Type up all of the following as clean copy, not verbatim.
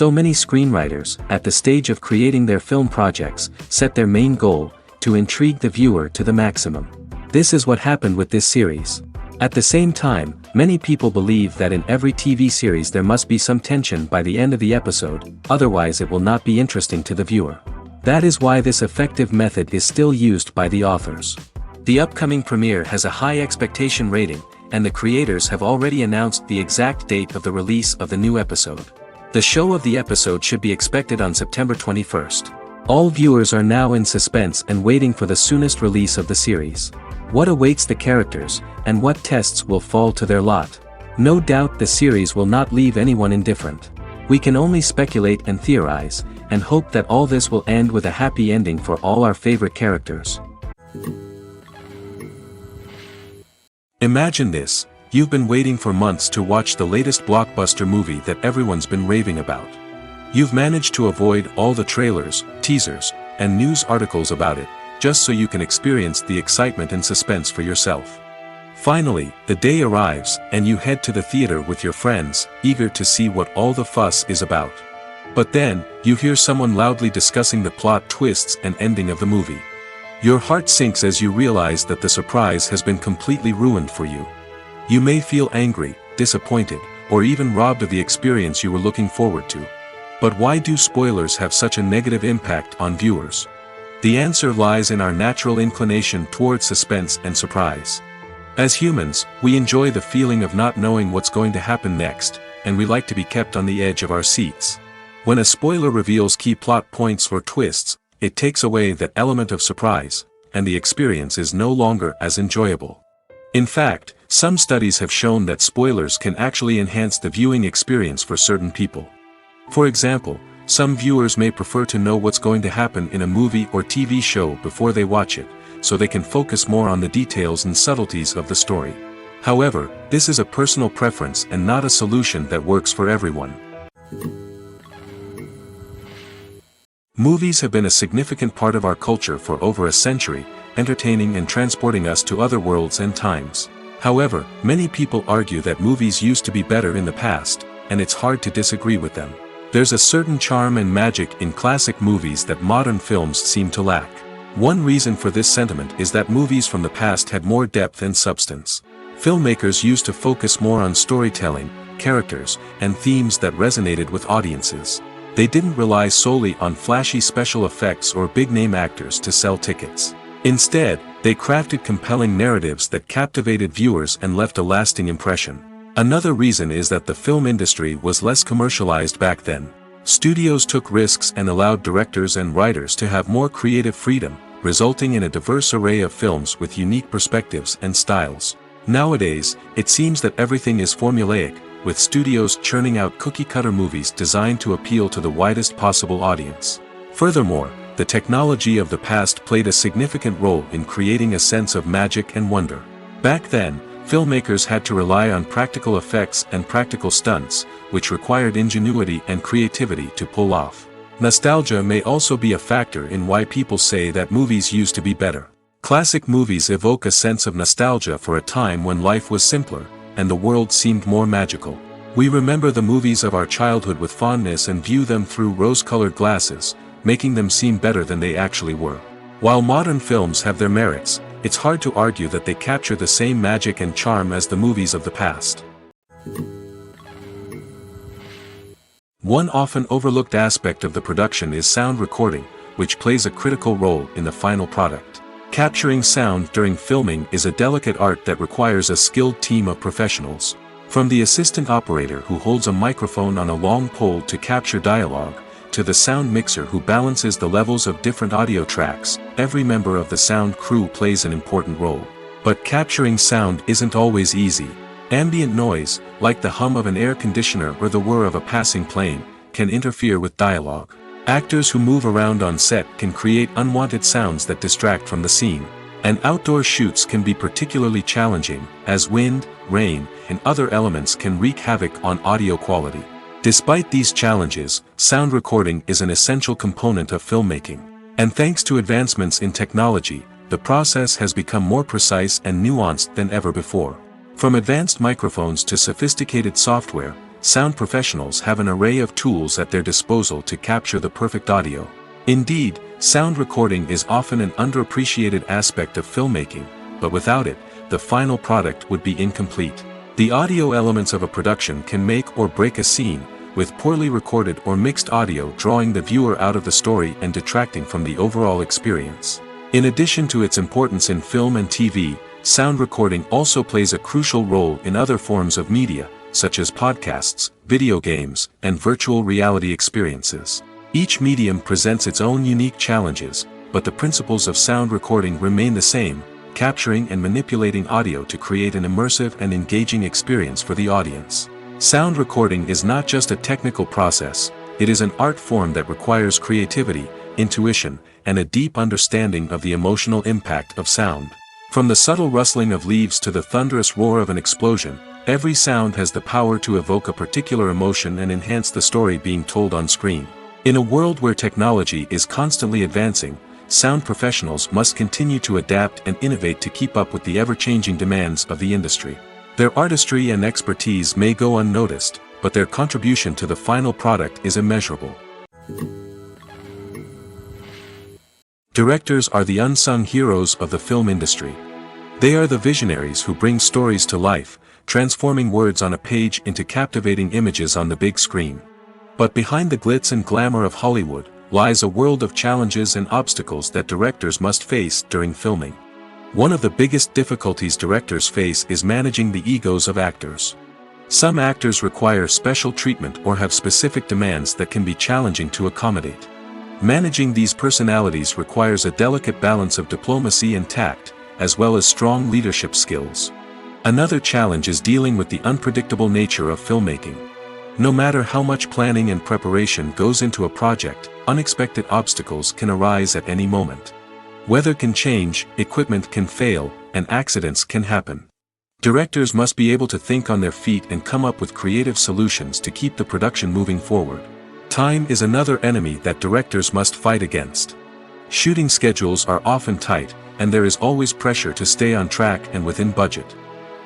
So many screenwriters, at the stage of creating their film projects, set their main goal, to intrigue the viewer to the maximum. This is what happened with this series. At the same time, many people believe that in every TV series there must be some tension by the end of the episode, otherwise it will not be interesting to the viewer. That is why this effective method is still used by the authors. The upcoming premiere has a high expectation rating, and the creators have already announced the exact date of the release of the new episode. The show of the episode should be expected on September 21st. All viewers are now in suspense and waiting for the soonest release of the series. What awaits the characters, and what tests will fall to their lot? No doubt the series will not leave anyone indifferent. We can only speculate and theorize, and hope that all this will end with a happy ending for all our favorite characters. Imagine this, you've been waiting for months to watch the latest blockbuster movie that everyone's been raving about. You've managed to avoid all the trailers, teasers, and news articles about it, just so you can experience the excitement and suspense for yourself. Finally, the day arrives, and you head to the theater with your friends, eager to see what all the fuss is about. But then, you hear someone loudly discussing the plot twists and ending of the movie. Your heart sinks as you realize that the surprise has been completely ruined for you. You may feel angry, disappointed, or even robbed of the experience you were looking forward to. But why do spoilers have such a negative impact on viewers? The answer lies in our natural inclination toward suspense and surprise. As humans, we enjoy the feeling of not knowing what's going to happen next, and we like to be kept on the edge of our seats. When a spoiler reveals key plot points or twists, it takes away that element of surprise, and the experience is no longer as enjoyable. In fact, some studies have shown that spoilers can actually enhance the viewing experience for certain people. For example, some viewers may prefer to know what's going to happen in a movie or TV show before they watch it, so they can focus more on the details and subtleties of the story. However, this is a personal preference and not a solution that works for everyone. Movies have been a significant part of our culture for over a century, entertaining and transporting us to other worlds and times. However, many people argue that movies used to be better in the past, and it's hard to disagree with them. There's a certain charm and magic in classic movies that modern films seem to lack. One reason for this sentiment is that movies from the past had more depth and substance. Filmmakers used to focus more on storytelling, characters, and themes that resonated with audiences. They didn't rely solely on flashy special effects or big-name actors to sell tickets. Instead, they crafted compelling narratives that captivated viewers and left a lasting impression. Another reason is that the film industry was less commercialized back then. Studios took risks and allowed directors and writers to have more creative freedom, resulting in a diverse array of films with unique perspectives and styles. Nowadays, it seems that everything is formulaic, with studios churning out cookie-cutter movies designed to appeal to the widest possible audience. Furthermore, the technology of the past played a significant role in creating a sense of magic and wonder. Back then, filmmakers had to rely on practical effects and practical stunts, which required ingenuity and creativity to pull off. Nostalgia may also be a factor in why people say that movies used to be better. Classic movies evoke a sense of nostalgia for a time when life was simpler, and the world seemed more magical. We remember the movies of our childhood with fondness and view them through rose-colored glasses, making them seem better than they actually were. While modern films have their merits, it's hard to argue that they capture the same magic and charm as the movies of the past. One often overlooked aspect of the production is sound recording, which plays a critical role in the final product. Capturing sound during filming is a delicate art that requires a skilled team of professionals. From the assistant operator who holds a microphone on a long pole to capture dialogue, to the sound mixer who balances the levels of different audio tracks, every member of the sound crew plays an important role. But capturing sound isn't always easy. Ambient noise, like the hum of an air conditioner or the whir of a passing plane, can interfere with dialogue. Actors who move around on set can create unwanted sounds that distract from the scene. And outdoor shoots can be particularly challenging, as wind, rain, and other elements can wreak havoc on audio quality. Despite these challenges, sound recording is an essential component of filmmaking. And thanks to advancements in technology, the process has become more precise and nuanced than ever before. From advanced microphones to sophisticated software, sound professionals have an array of tools at their disposal to capture the perfect audio. Indeed, sound recording is often an underappreciated aspect of filmmaking, but without it, the final product would be incomplete. The audio elements of a production can make or break a scene, with poorly recorded or mixed audio drawing the viewer out of the story and detracting from the overall experience. In addition to its importance in film and TV, sound recording also plays a crucial role in other forms of media, such as podcasts, video games, and virtual reality experiences. Each medium presents its own unique challenges, but the principles of sound recording remain the same, capturing and manipulating audio to create an immersive and engaging experience for the audience. Sound recording is not just a technical process, it is an art form that requires creativity, intuition, and a deep understanding of the emotional impact of sound. From the subtle rustling of leaves to the thunderous roar of an explosion, every sound has the power to evoke a particular emotion and enhance the story being told on screen. In a world where technology is constantly advancing, sound professionals must continue to adapt and innovate to keep up with the ever-changing demands of the industry. Their artistry and expertise may go unnoticed, but their contribution to the final product is immeasurable. Directors are the unsung heroes of the film industry. They are the visionaries who bring stories to life, transforming words on a page into captivating images on the big screen. But behind the glitz and glamour of Hollywood, lies a world of challenges and obstacles that directors must face during filming. One of the biggest difficulties directors face is managing the egos of actors. Some actors require special treatment or have specific demands that can be challenging to accommodate. Managing these personalities requires a delicate balance of diplomacy and tact, as well as strong leadership skills. Another challenge is dealing with the unpredictable nature of filmmaking. No matter how much planning and preparation goes into a project, unexpected obstacles can arise at any moment. Weather can change, equipment can fail, and accidents can happen. Directors must be able to think on their feet and come up with creative solutions to keep the production moving forward. Time is another enemy that directors must fight against. Shooting schedules are often tight, and there is always pressure to stay on track and within budget.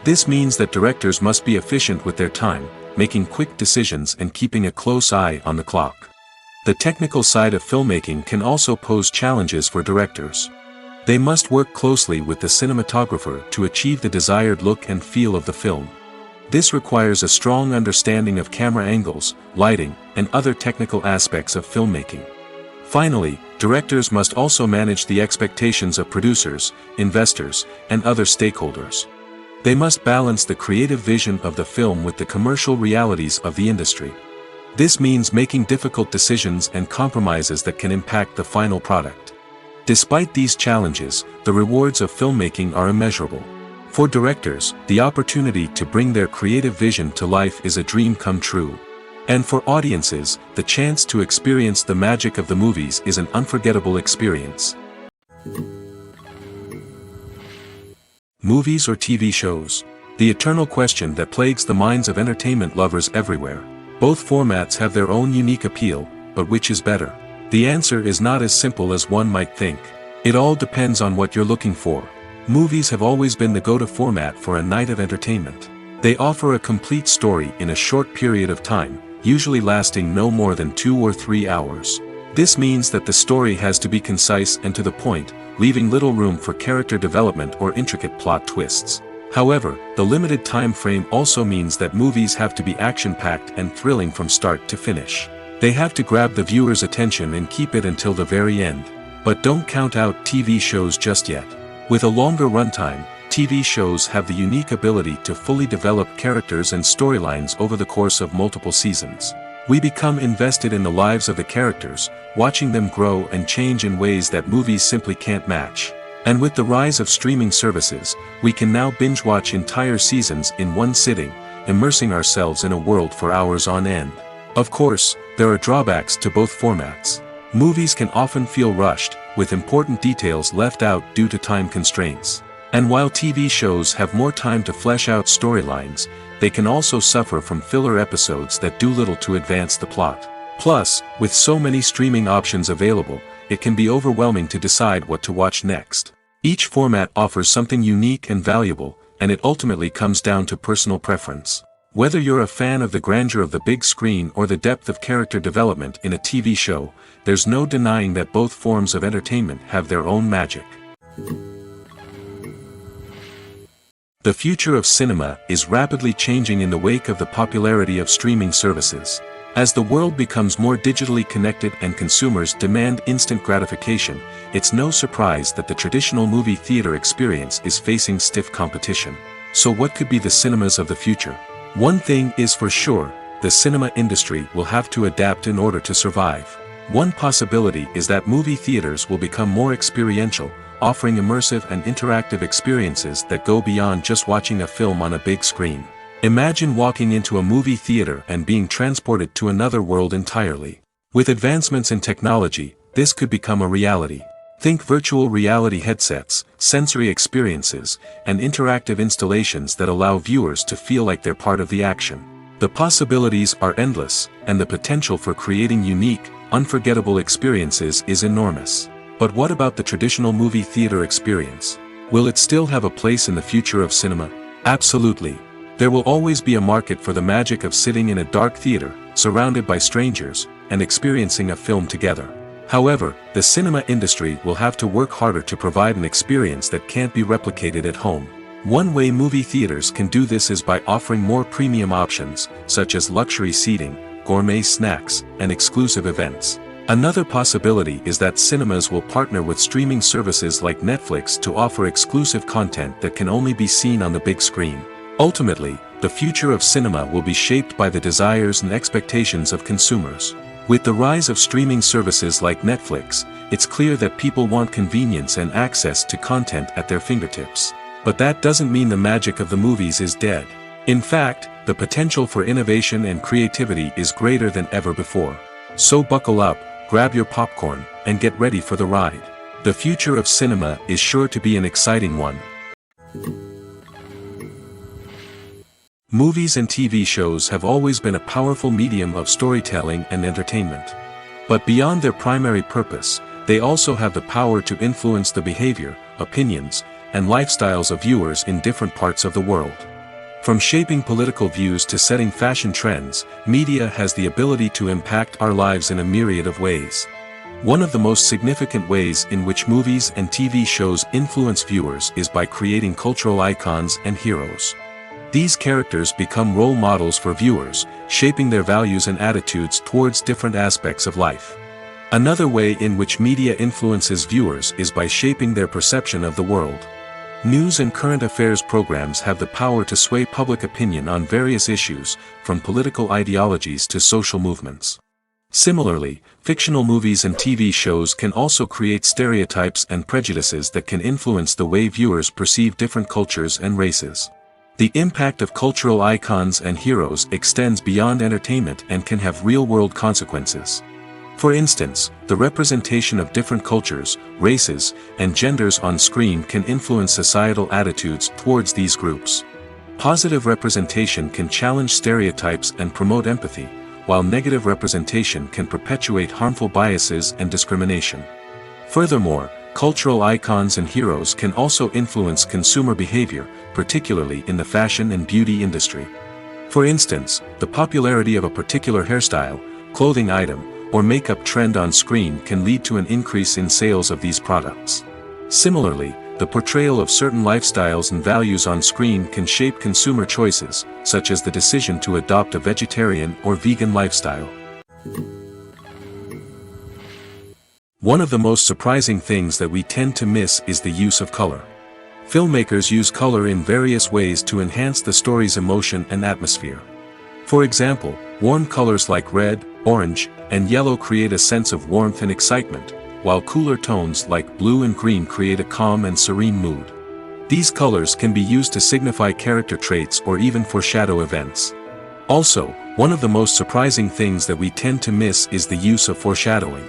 This means that directors must be efficient with their time, making quick decisions and keeping a close eye on the clock. The technical side of filmmaking can also pose challenges for directors. They must work closely with the cinematographer to achieve the desired look and feel of the film. This requires a strong understanding of camera angles, lighting, and other technical aspects of filmmaking. Finally, directors must also manage the expectations of producers, investors, and other stakeholders. They must balance the creative vision of the film with the commercial realities of the industry. This means making difficult decisions and compromises that can impact the final product. Despite these challenges, the rewards of filmmaking are immeasurable. For directors, the opportunity to bring their creative vision to life is a dream come true. And for audiences, the chance to experience the magic of the movies is an unforgettable experience. Movies or TV shows? The eternal question that plagues the minds of entertainment lovers everywhere. Both formats have their own unique appeal, but which is better? The answer is not as simple as one might think. It all depends on what you're looking for. Movies have always been the go-to format for a night of entertainment. They offer a complete story in a short period of time, usually lasting no more than 2 or 3 hours. This means that the story has to be concise and to the point, leaving little room for character development or intricate plot twists. However, the limited time frame also means that movies have to be action-packed and thrilling from start to finish. They have to grab the viewer's attention and keep it until the very end. But don't count out TV shows just yet. With a longer runtime, TV shows have the unique ability to fully develop characters and storylines over the course of multiple seasons. We become invested in the lives of the characters, watching them grow and change in ways that movies simply can't match. And with the rise of streaming services, we can now binge-watch entire seasons in one sitting, immersing ourselves in a world for hours on end. Of course, there are drawbacks to both formats. Movies can often feel rushed, with important details left out due to time constraints. And while TV shows have more time to flesh out storylines, they can also suffer from filler episodes that do little to advance the plot. Plus, with so many streaming options available, it can be overwhelming to decide what to watch next. Each format offers something unique and valuable, and it ultimately comes down to personal preference. Whether you're a fan of the grandeur of the big screen or the depth of character development in a TV show, there's no denying that both forms of entertainment have their own magic. The future of cinema is rapidly changing in the wake of the popularity of streaming services. As the world becomes more digitally connected and consumers demand instant gratification, it's no surprise that the traditional movie theater experience is facing stiff competition. So what could be the cinemas of the future? One thing is for sure, the cinema industry will have to adapt in order to survive. One possibility is that movie theaters will become more experiential, offering immersive and interactive experiences that go beyond just watching a film on a big screen. Imagine walking into a movie theater and being transported to another world entirely. With advancements in technology, this could become a reality. Think virtual reality headsets, sensory experiences, and interactive installations that allow viewers to feel like they're part of the action. The possibilities are endless, and the potential for creating unique, unforgettable experiences is enormous. But what about the traditional movie theater experience? Will it still have a place in the future of cinema? Absolutely. There will always be a market for the magic of sitting in a dark theater, surrounded by strangers, and experiencing a film together. However, the cinema industry will have to work harder to provide an experience that can't be replicated at home. One way movie theaters can do this is by offering more premium options, such as luxury seating, gourmet snacks, and exclusive events. Another possibility is that cinemas will partner with streaming services like Netflix to offer exclusive content that can only be seen on the big screen. Ultimately, the future of cinema will be shaped by the desires and expectations of consumers. With the rise of streaming services like Netflix, it's clear that people want convenience and access to content at their fingertips. But that doesn't mean the magic of the movies is dead. In fact, the potential for innovation and creativity is greater than ever before. So buckle up, grab your popcorn, and get ready for the ride. The future of cinema is sure to be an exciting one. Movies and TV shows have always been a powerful medium of storytelling and entertainment. But beyond their primary purpose, they also have the power to influence the behavior, opinions, and lifestyles of viewers in different parts of the world. From shaping political views to setting fashion trends, media has the ability to impact our lives in a myriad of ways. One of the most significant ways in which movies and TV shows influence viewers is by creating cultural icons and heroes. These characters become role models for viewers, shaping their values and attitudes towards different aspects of life. Another way in which media influences viewers is by shaping their perception of the world. News and current affairs programs have the power to sway public opinion on various issues, from political ideologies to social movements. Similarly, fictional movies and TV shows can also create stereotypes and prejudices that can influence the way viewers perceive different cultures and races. The impact of cultural icons and heroes extends beyond entertainment and can have real-world consequences. For instance, the representation of different cultures, races, and genders on screen can influence societal attitudes towards these groups. Positive representation can challenge stereotypes and promote empathy, while negative representation can perpetuate harmful biases and discrimination. Furthermore, cultural icons and heroes can also influence consumer behavior, particularly in the fashion and beauty industry. For instance, the popularity of a particular hairstyle, clothing item, or makeup trend on screen can lead to an increase in sales of these products. Similarly, the portrayal of certain lifestyles and values on screen can shape consumer choices, such as the decision to adopt a vegetarian or vegan lifestyle. One of the most surprising things that we tend to miss is the use of color. Filmmakers use color in various ways to enhance the story's emotion and atmosphere. For example, warm colors like red, orange, and yellow create a sense of warmth and excitement, while cooler tones like blue and green create a calm and serene mood. These colors can be used to signify character traits or even foreshadow events. Also, one of the most surprising things that we tend to miss is the use of foreshadowing.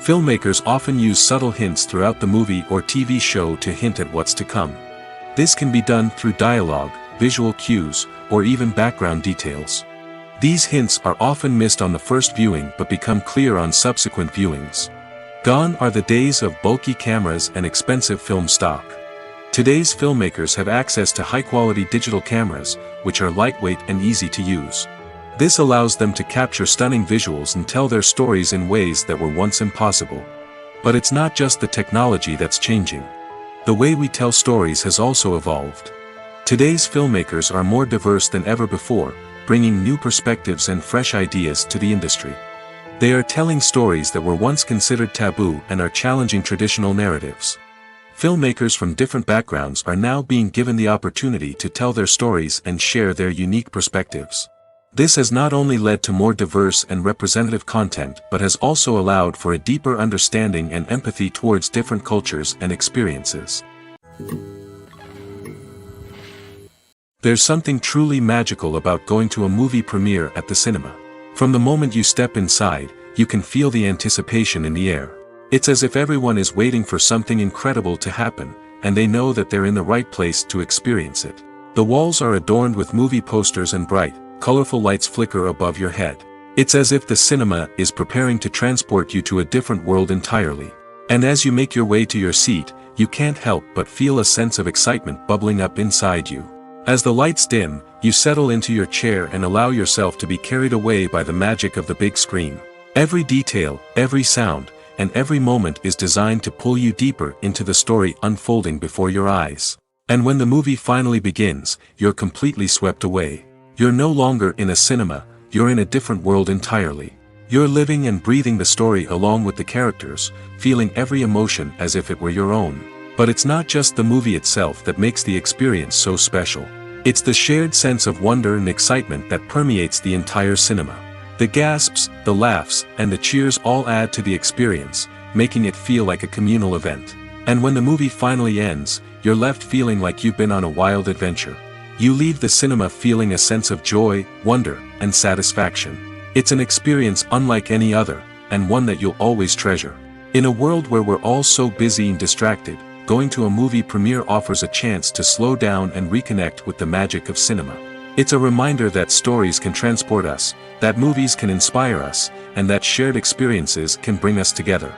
Filmmakers often use subtle hints throughout the movie or TV show to hint at what's to come. This can be done through dialogue, visual cues, or even background details. These hints are often missed on the first viewing but become clear on subsequent viewings. Gone are the days of bulky cameras and expensive film stock. Today's filmmakers have access to high-quality digital cameras, which are lightweight and easy to use. This allows them to capture stunning visuals and tell their stories in ways that were once impossible. But it's not just the technology that's changing. The way we tell stories has also evolved. Today's filmmakers are more diverse than ever before, bringing new perspectives and fresh ideas to the industry. They are telling stories that were once considered taboo and are challenging traditional narratives. Filmmakers from different backgrounds are now being given the opportunity to tell their stories and share their unique perspectives. This has not only led to more diverse and representative content but has also allowed for a deeper understanding and empathy towards different cultures and experiences. There's something truly magical about going to a movie premiere at the cinema. From the moment you step inside, you can feel the anticipation in the air. It's as if everyone is waiting for something incredible to happen, and they know that they're in the right place to experience it. The walls are adorned with movie posters and bright, colorful lights flicker above your head. It's as if the cinema is preparing to transport you to a different world entirely. And as you make your way to your seat, you can't help but feel a sense of excitement bubbling up inside you. As the lights dim, you settle into your chair and allow yourself to be carried away by the magic of the big screen. Every detail, every sound, and every moment is designed to pull you deeper into the story unfolding before your eyes. And when the movie finally begins, you're completely swept away. You're no longer in a cinema, you're in a different world entirely. You're living and breathing the story along with the characters, feeling every emotion as if it were your own. But it's not just the movie itself that makes the experience so special. It's the shared sense of wonder and excitement that permeates the entire cinema. The gasps, the laughs, and the cheers all add to the experience, making it feel like a communal event. And when the movie finally ends, you're left feeling like you've been on a wild adventure. You leave the cinema feeling a sense of joy, wonder, and satisfaction. It's an experience unlike any other, and one that you'll always treasure. In a world where we're all so busy and distracted, going to a movie premiere offers a chance to slow down and reconnect with the magic of cinema. It's a reminder that stories can transport us, that movies can inspire us, and that shared experiences can bring us together.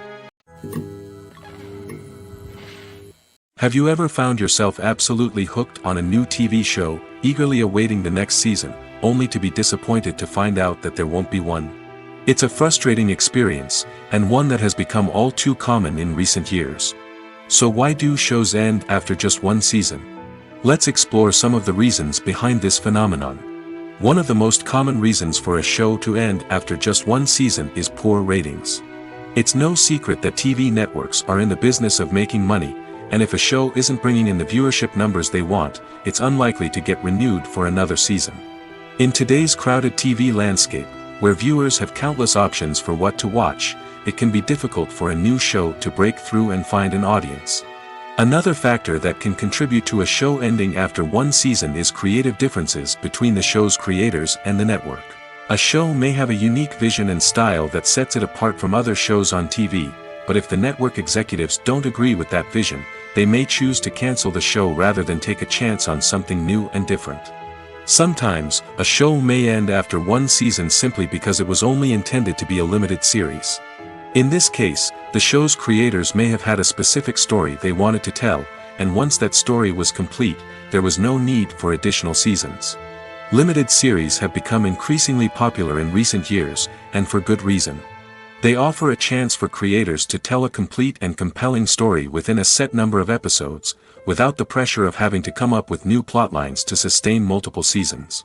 Have you ever found yourself absolutely hooked on a new TV show, eagerly awaiting the next season, only to be disappointed to find out that there won't be one? It's a frustrating experience, and one that has become all too common in recent years. So why do shows end after just one season? Let's explore some of the reasons behind this phenomenon. One of the most common reasons for a show to end after just one season is poor ratings. It's no secret that TV networks are in the business of making money, and if a show isn't bringing in the viewership numbers they want, it's unlikely to get renewed for another season. In today's crowded TV landscape, where viewers have countless options for what to watch, it can be difficult for a new show to break through and find an audience. Another factor that can contribute to a show ending after one season is creative differences between the show's creators and the network. A show may have a unique vision and style that sets it apart from other shows on TV, but if the network executives don't agree with that vision, they may choose to cancel the show rather than take a chance on something new and different. Sometimes, a show may end after one season simply because it was only intended to be a limited series. In this case, the show's creators may have had a specific story they wanted to tell, and once that story was complete, there was no need for additional seasons. Limited series have become increasingly popular in recent years, and for good reason. They offer a chance for creators to tell a complete and compelling story within a set number of episodes, without the pressure of having to come up with new plotlines to sustain multiple seasons.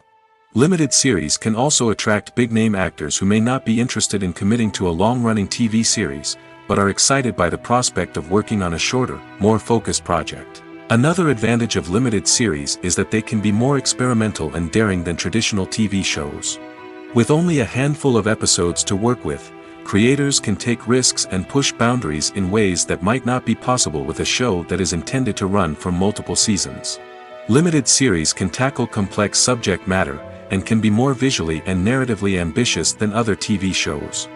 Limited series can also attract big-name actors who may not be interested in committing to a long-running TV series, but are excited by the prospect of working on a shorter, more focused project. Another advantage of limited series is that they can be more experimental and daring than traditional TV shows. With only a handful of episodes to work with, creators can take risks and push boundaries in ways that might not be possible with a show that is intended to run for multiple seasons. Limited series can tackle complex subject matter, and can be more visually and narratively ambitious than other TV shows.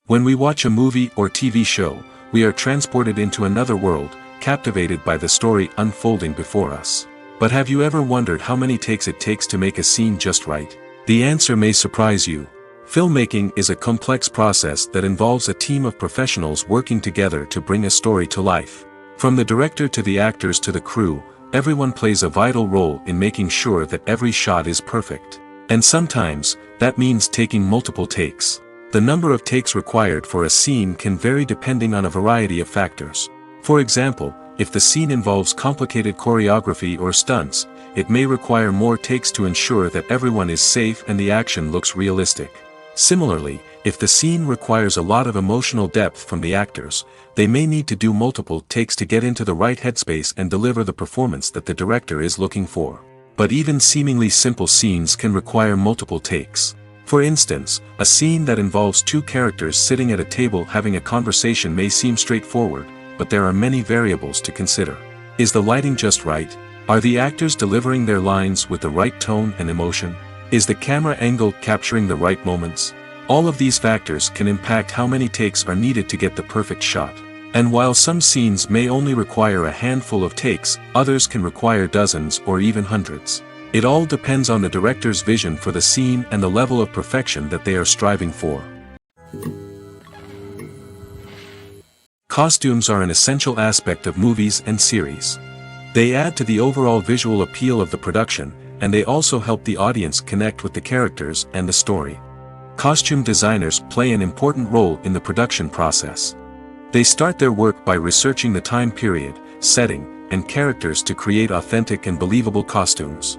When we watch a movie or TV show, we are transported into another world, captivated by the story unfolding before us. But have you ever wondered how many takes it takes to make a scene just right? The answer may surprise you. Filmmaking is a complex process that involves a team of professionals working together to bring a story to life. From the director to the actors to the crew, everyone plays a vital role in making sure that every shot is perfect. And sometimes, that means taking multiple takes. The number of takes required for a scene can vary depending on a variety of factors. For example, if the scene involves complicated choreography or stunts, it may require more takes to ensure that everyone is safe and the action looks realistic. Similarly, if the scene requires a lot of emotional depth from the actors, they may need to do multiple takes to get into the right headspace and deliver the performance that the director is looking for. But even seemingly simple scenes can require multiple takes. For instance, a scene that involves two characters sitting at a table having a conversation may seem straightforward, but there are many variables to consider. Is the lighting just right? Are the actors delivering their lines with the right tone and emotion? Is the camera angle capturing the right moments? All of these factors can impact how many takes are needed to get the perfect shot. And while some scenes may only require a handful of takes, others can require dozens or even hundreds. It all depends on the director's vision for the scene and the level of perfection that they are striving for. Costumes are an essential aspect of movies and series. They add to the overall visual appeal of the production, and they also help the audience connect with the characters and the story. Costume designers play an important role in the production process. They start their work by researching the time period, setting, and characters to create authentic and believable costumes.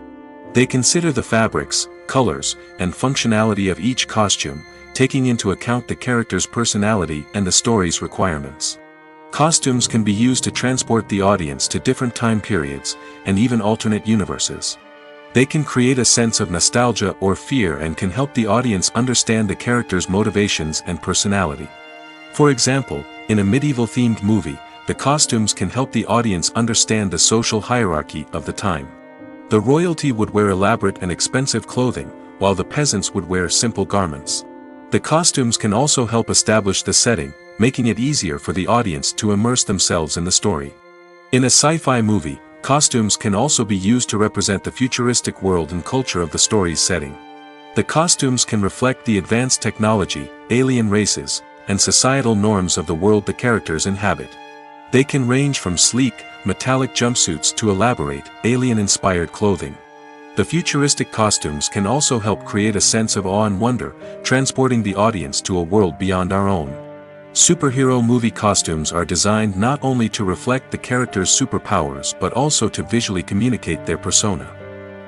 They consider the fabrics, colors, and functionality of each costume, taking into account the character's personality and the story's requirements. Costumes can be used to transport the audience to different time periods, and even alternate universes. They can create a sense of nostalgia or fear and can help the audience understand the character's motivations and personality. For example, in a medieval-themed movie, the costumes can help the audience understand the social hierarchy of the time. The royalty would wear elaborate and expensive clothing, while the peasants would wear simple garments. The costumes can also help establish the setting, making it easier for the audience to immerse themselves in the story. In a sci-fi movie, costumes can also be used to represent the futuristic world and culture of the story's setting. The costumes can reflect the advanced technology, alien races, and societal norms of the world the characters inhabit. They can range from sleek, metallic jumpsuits to elaborate, alien-inspired clothing. The futuristic costumes can also help create a sense of awe and wonder, transporting the audience to a world beyond our own. Superhero movie costumes are designed not only to reflect the character's superpowers but also to visually communicate their persona.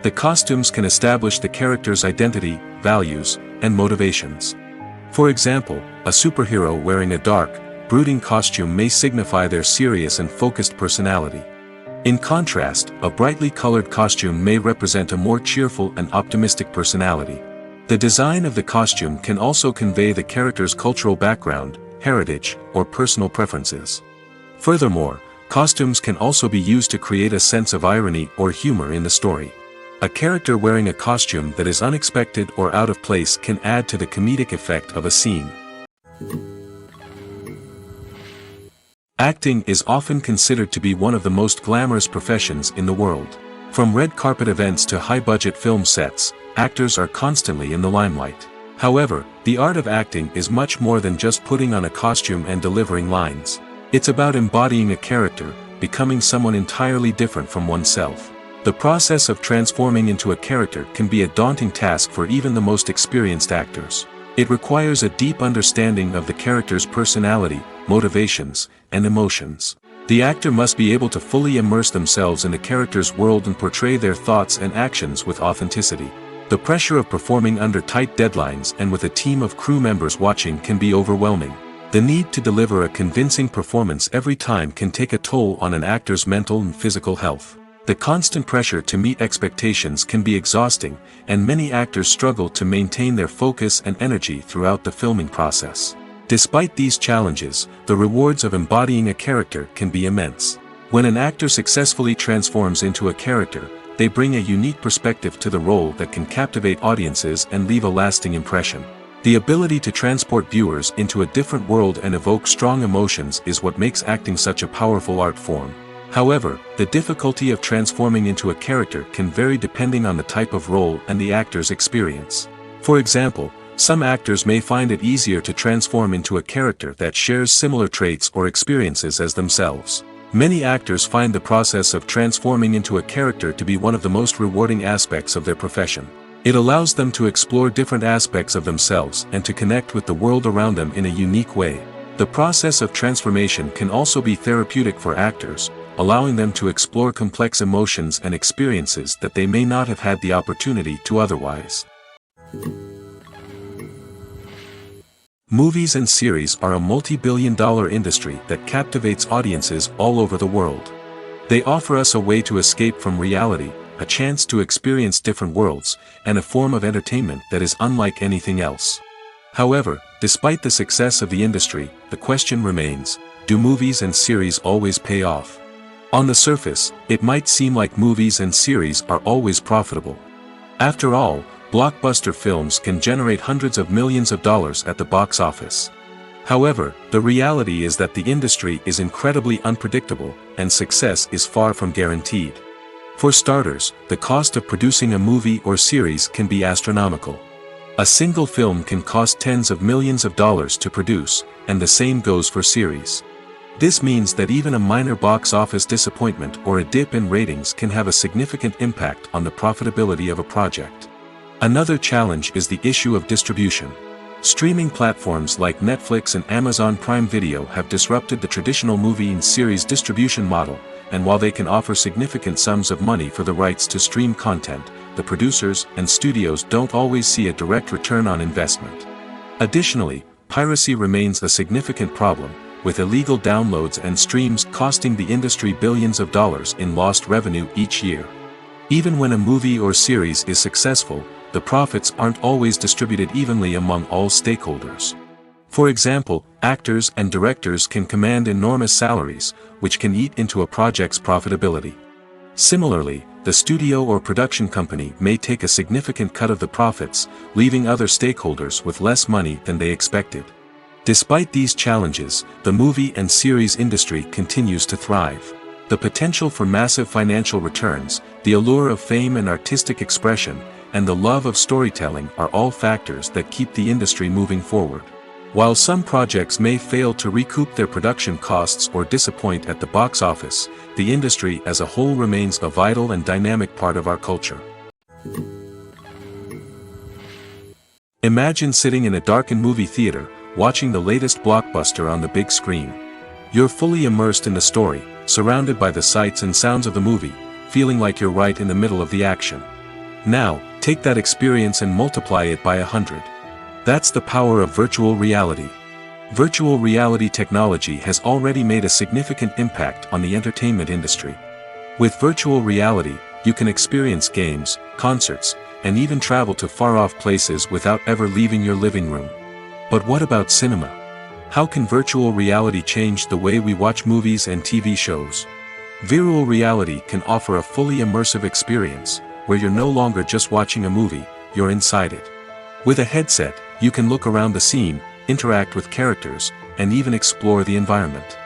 The costumes can establish the character's identity, values, and motivations. For example, a superhero wearing a dark, brooding costume may signify their serious and focused personality. In contrast, a brightly colored costume may represent a more cheerful and optimistic personality. The design of the costume can also convey the character's cultural background, heritage, or personal preferences. Furthermore, costumes can also be used to create a sense of irony or humor in the story. A character wearing a costume that is unexpected or out of place can add to the comedic effect of a scene. Acting is often considered to be one of the most glamorous professions in the world. From red carpet events to high-budget film sets, actors are constantly in the limelight. However, the art of acting is much more than just putting on a costume and delivering lines. It's about embodying a character, becoming someone entirely different from oneself. The process of transforming into a character can be a daunting task for even the most experienced actors. It requires a deep understanding of the character's personality, motivations, and emotions. The actor must be able to fully immerse themselves in the character's world and portray their thoughts and actions with authenticity. The pressure of performing under tight deadlines and with a team of crew members watching can be overwhelming. The need to deliver a convincing performance every time can take a toll on an actor's mental and physical health. The constant pressure to meet expectations can be exhausting, and many actors struggle to maintain their focus and energy throughout the filming process. Despite these challenges, the rewards of embodying a character can be immense. When an actor successfully transforms into a character, they bring a unique perspective to the role that can captivate audiences and leave a lasting impression. The ability to transport viewers into a different world and evoke strong emotions is what makes acting such a powerful art form. However, the difficulty of transforming into a character can vary depending on the type of role and the actor's experience. For example, some actors may find it easier to transform into a character that shares similar traits or experiences as themselves. Many actors find the process of transforming into a character to be one of the most rewarding aspects of their profession. It allows them to explore different aspects of themselves and to connect with the world around them in a unique way. The process of transformation can also be therapeutic for actors, allowing them to explore complex emotions and experiences that they may not have had the opportunity to otherwise. Movies and series are a multi-billion-dollar industry that captivates audiences all over the world. They offer us a way to escape from reality, a chance to experience different worlds, and a form of entertainment that is unlike anything else. However, despite the success of the industry, the question remains, do movies and series always pay off? On the surface, it might seem like movies and series are always profitable. After all, blockbuster films can generate hundreds of millions of dollars at the box office. However, the reality is that the industry is incredibly unpredictable, and success is far from guaranteed. For starters, the cost of producing a movie or series can be astronomical. A single film can cost tens of millions of dollars to produce, and the same goes for series. This means that even a minor box office disappointment or a dip in ratings can have a significant impact on the profitability of a project. Another challenge is the issue of distribution. Streaming platforms like Netflix and Amazon Prime Video have disrupted the traditional movie and series distribution model, and while they can offer significant sums of money for the rights to stream content, the producers and studios don't always see a direct return on investment. Additionally, piracy remains a significant problem, with illegal downloads and streams costing the industry billions of dollars in lost revenue each year. Even when a movie or series is successful, the profits aren't always distributed evenly among all stakeholders. For example, actors and directors can command enormous salaries, which can eat into a project's profitability. Similarly, the studio or production company may take a significant cut of the profits, leaving other stakeholders with less money than they expected. Despite these challenges, the movie and series industry continues to thrive. The potential for massive financial returns, the allure of fame and artistic expression, and the love of storytelling are all factors that keep the industry moving forward. While some projects may fail to recoup their production costs or disappoint at the box office, the industry as a whole remains a vital and dynamic part of our culture. Imagine sitting in a darkened movie theater, watching the latest blockbuster on the big screen. You're fully immersed in the story, surrounded by the sights and sounds of the movie, feeling like you're right in the middle of the action. Now, take that experience and multiply it by 100. That's the power of virtual reality. Virtual reality technology has already made a significant impact on the entertainment industry. With virtual reality, you can experience games, concerts, and even travel to far-off places without ever leaving your living room. But what about cinema? How can virtual reality change the way we watch movies and TV shows? Virtual reality can offer a fully immersive experience, where you're no longer just watching a movie, you're inside it. With a headset, you can look around the scene, interact with characters, and even explore the environment.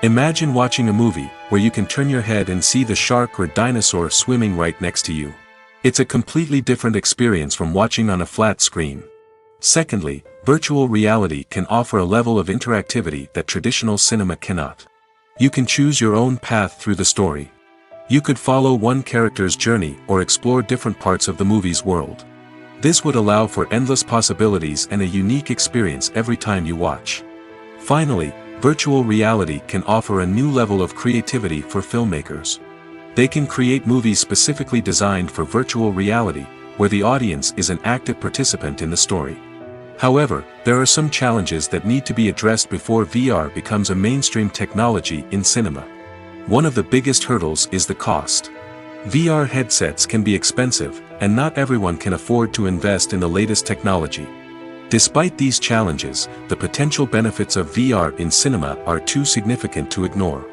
Imagine watching a movie where you can turn your head and see the shark or dinosaur swimming right next to you. It's a completely different experience from watching on a flat screen. Secondly, virtual reality can offer a level of interactivity that traditional cinema cannot. You can choose your own path through the story. You could follow one character's journey or explore different parts of the movie's world. This would allow for endless possibilities and a unique experience every time you watch. Finally, virtual reality can offer a new level of creativity for filmmakers. They can create movies specifically designed for virtual reality, where the audience is an active participant in the story. However, there are some challenges that need to be addressed before VR becomes a mainstream technology in cinema. One of the biggest hurdles is the cost. VR headsets can be expensive, and not everyone can afford to invest in the latest technology. Despite these challenges, the potential benefits of VR in cinema are too significant to ignore.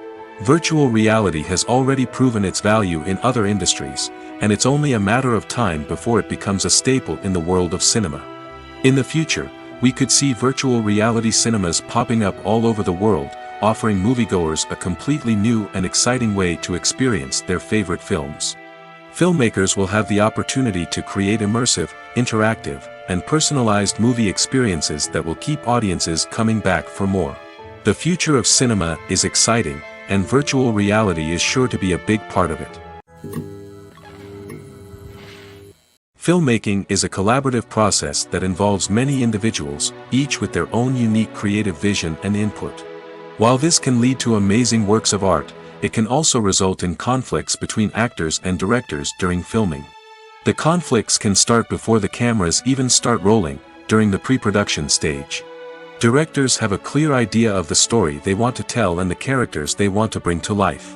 Virtual reality has already proven its value in other industries, and it's only a matter of time before it becomes a staple in the world of cinema. In the future, we could see virtual reality cinemas popping up all over the world, offering moviegoers a completely new and exciting way to experience their favorite films. Filmmakers will have the opportunity to create immersive, interactive, and personalized movie experiences that will keep audiences coming back for more. The future of cinema is exciting, and virtual reality is sure to be a big part of it. Filmmaking is a collaborative process that involves many individuals, each with their own unique creative vision and input. While this can lead to amazing works of art, it can also result in conflicts between actors and directors during filming. The conflicts can start before the cameras even start rolling, during the pre-production stage. Directors have a clear idea of the story they want to tell and the characters they want to bring to life.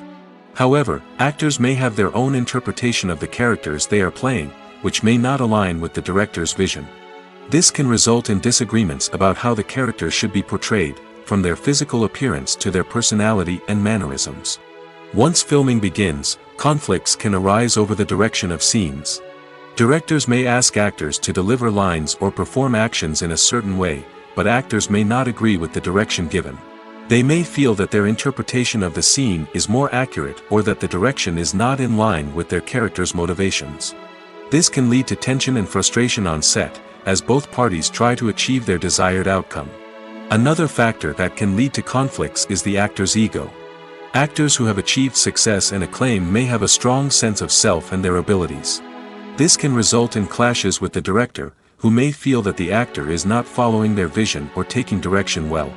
However, actors may have their own interpretation of the characters they are playing, which may not align with the director's vision. This can result in disagreements about how the characters should be portrayed, from their physical appearance to their personality and mannerisms. Once filming begins, conflicts can arise over the direction of scenes. Directors may ask actors to deliver lines or perform actions in a certain way, but actors may not agree with the direction given. They may feel that their interpretation of the scene is more accurate or that the direction is not in line with their character's motivations. This can lead to tension and frustration on set, as both parties try to achieve their desired outcome. Another factor that can lead to conflicts is the actor's ego. Actors who have achieved success and acclaim may have a strong sense of self and their abilities. This can result in clashes with the director, who may feel that the actor is not following their vision or taking direction well.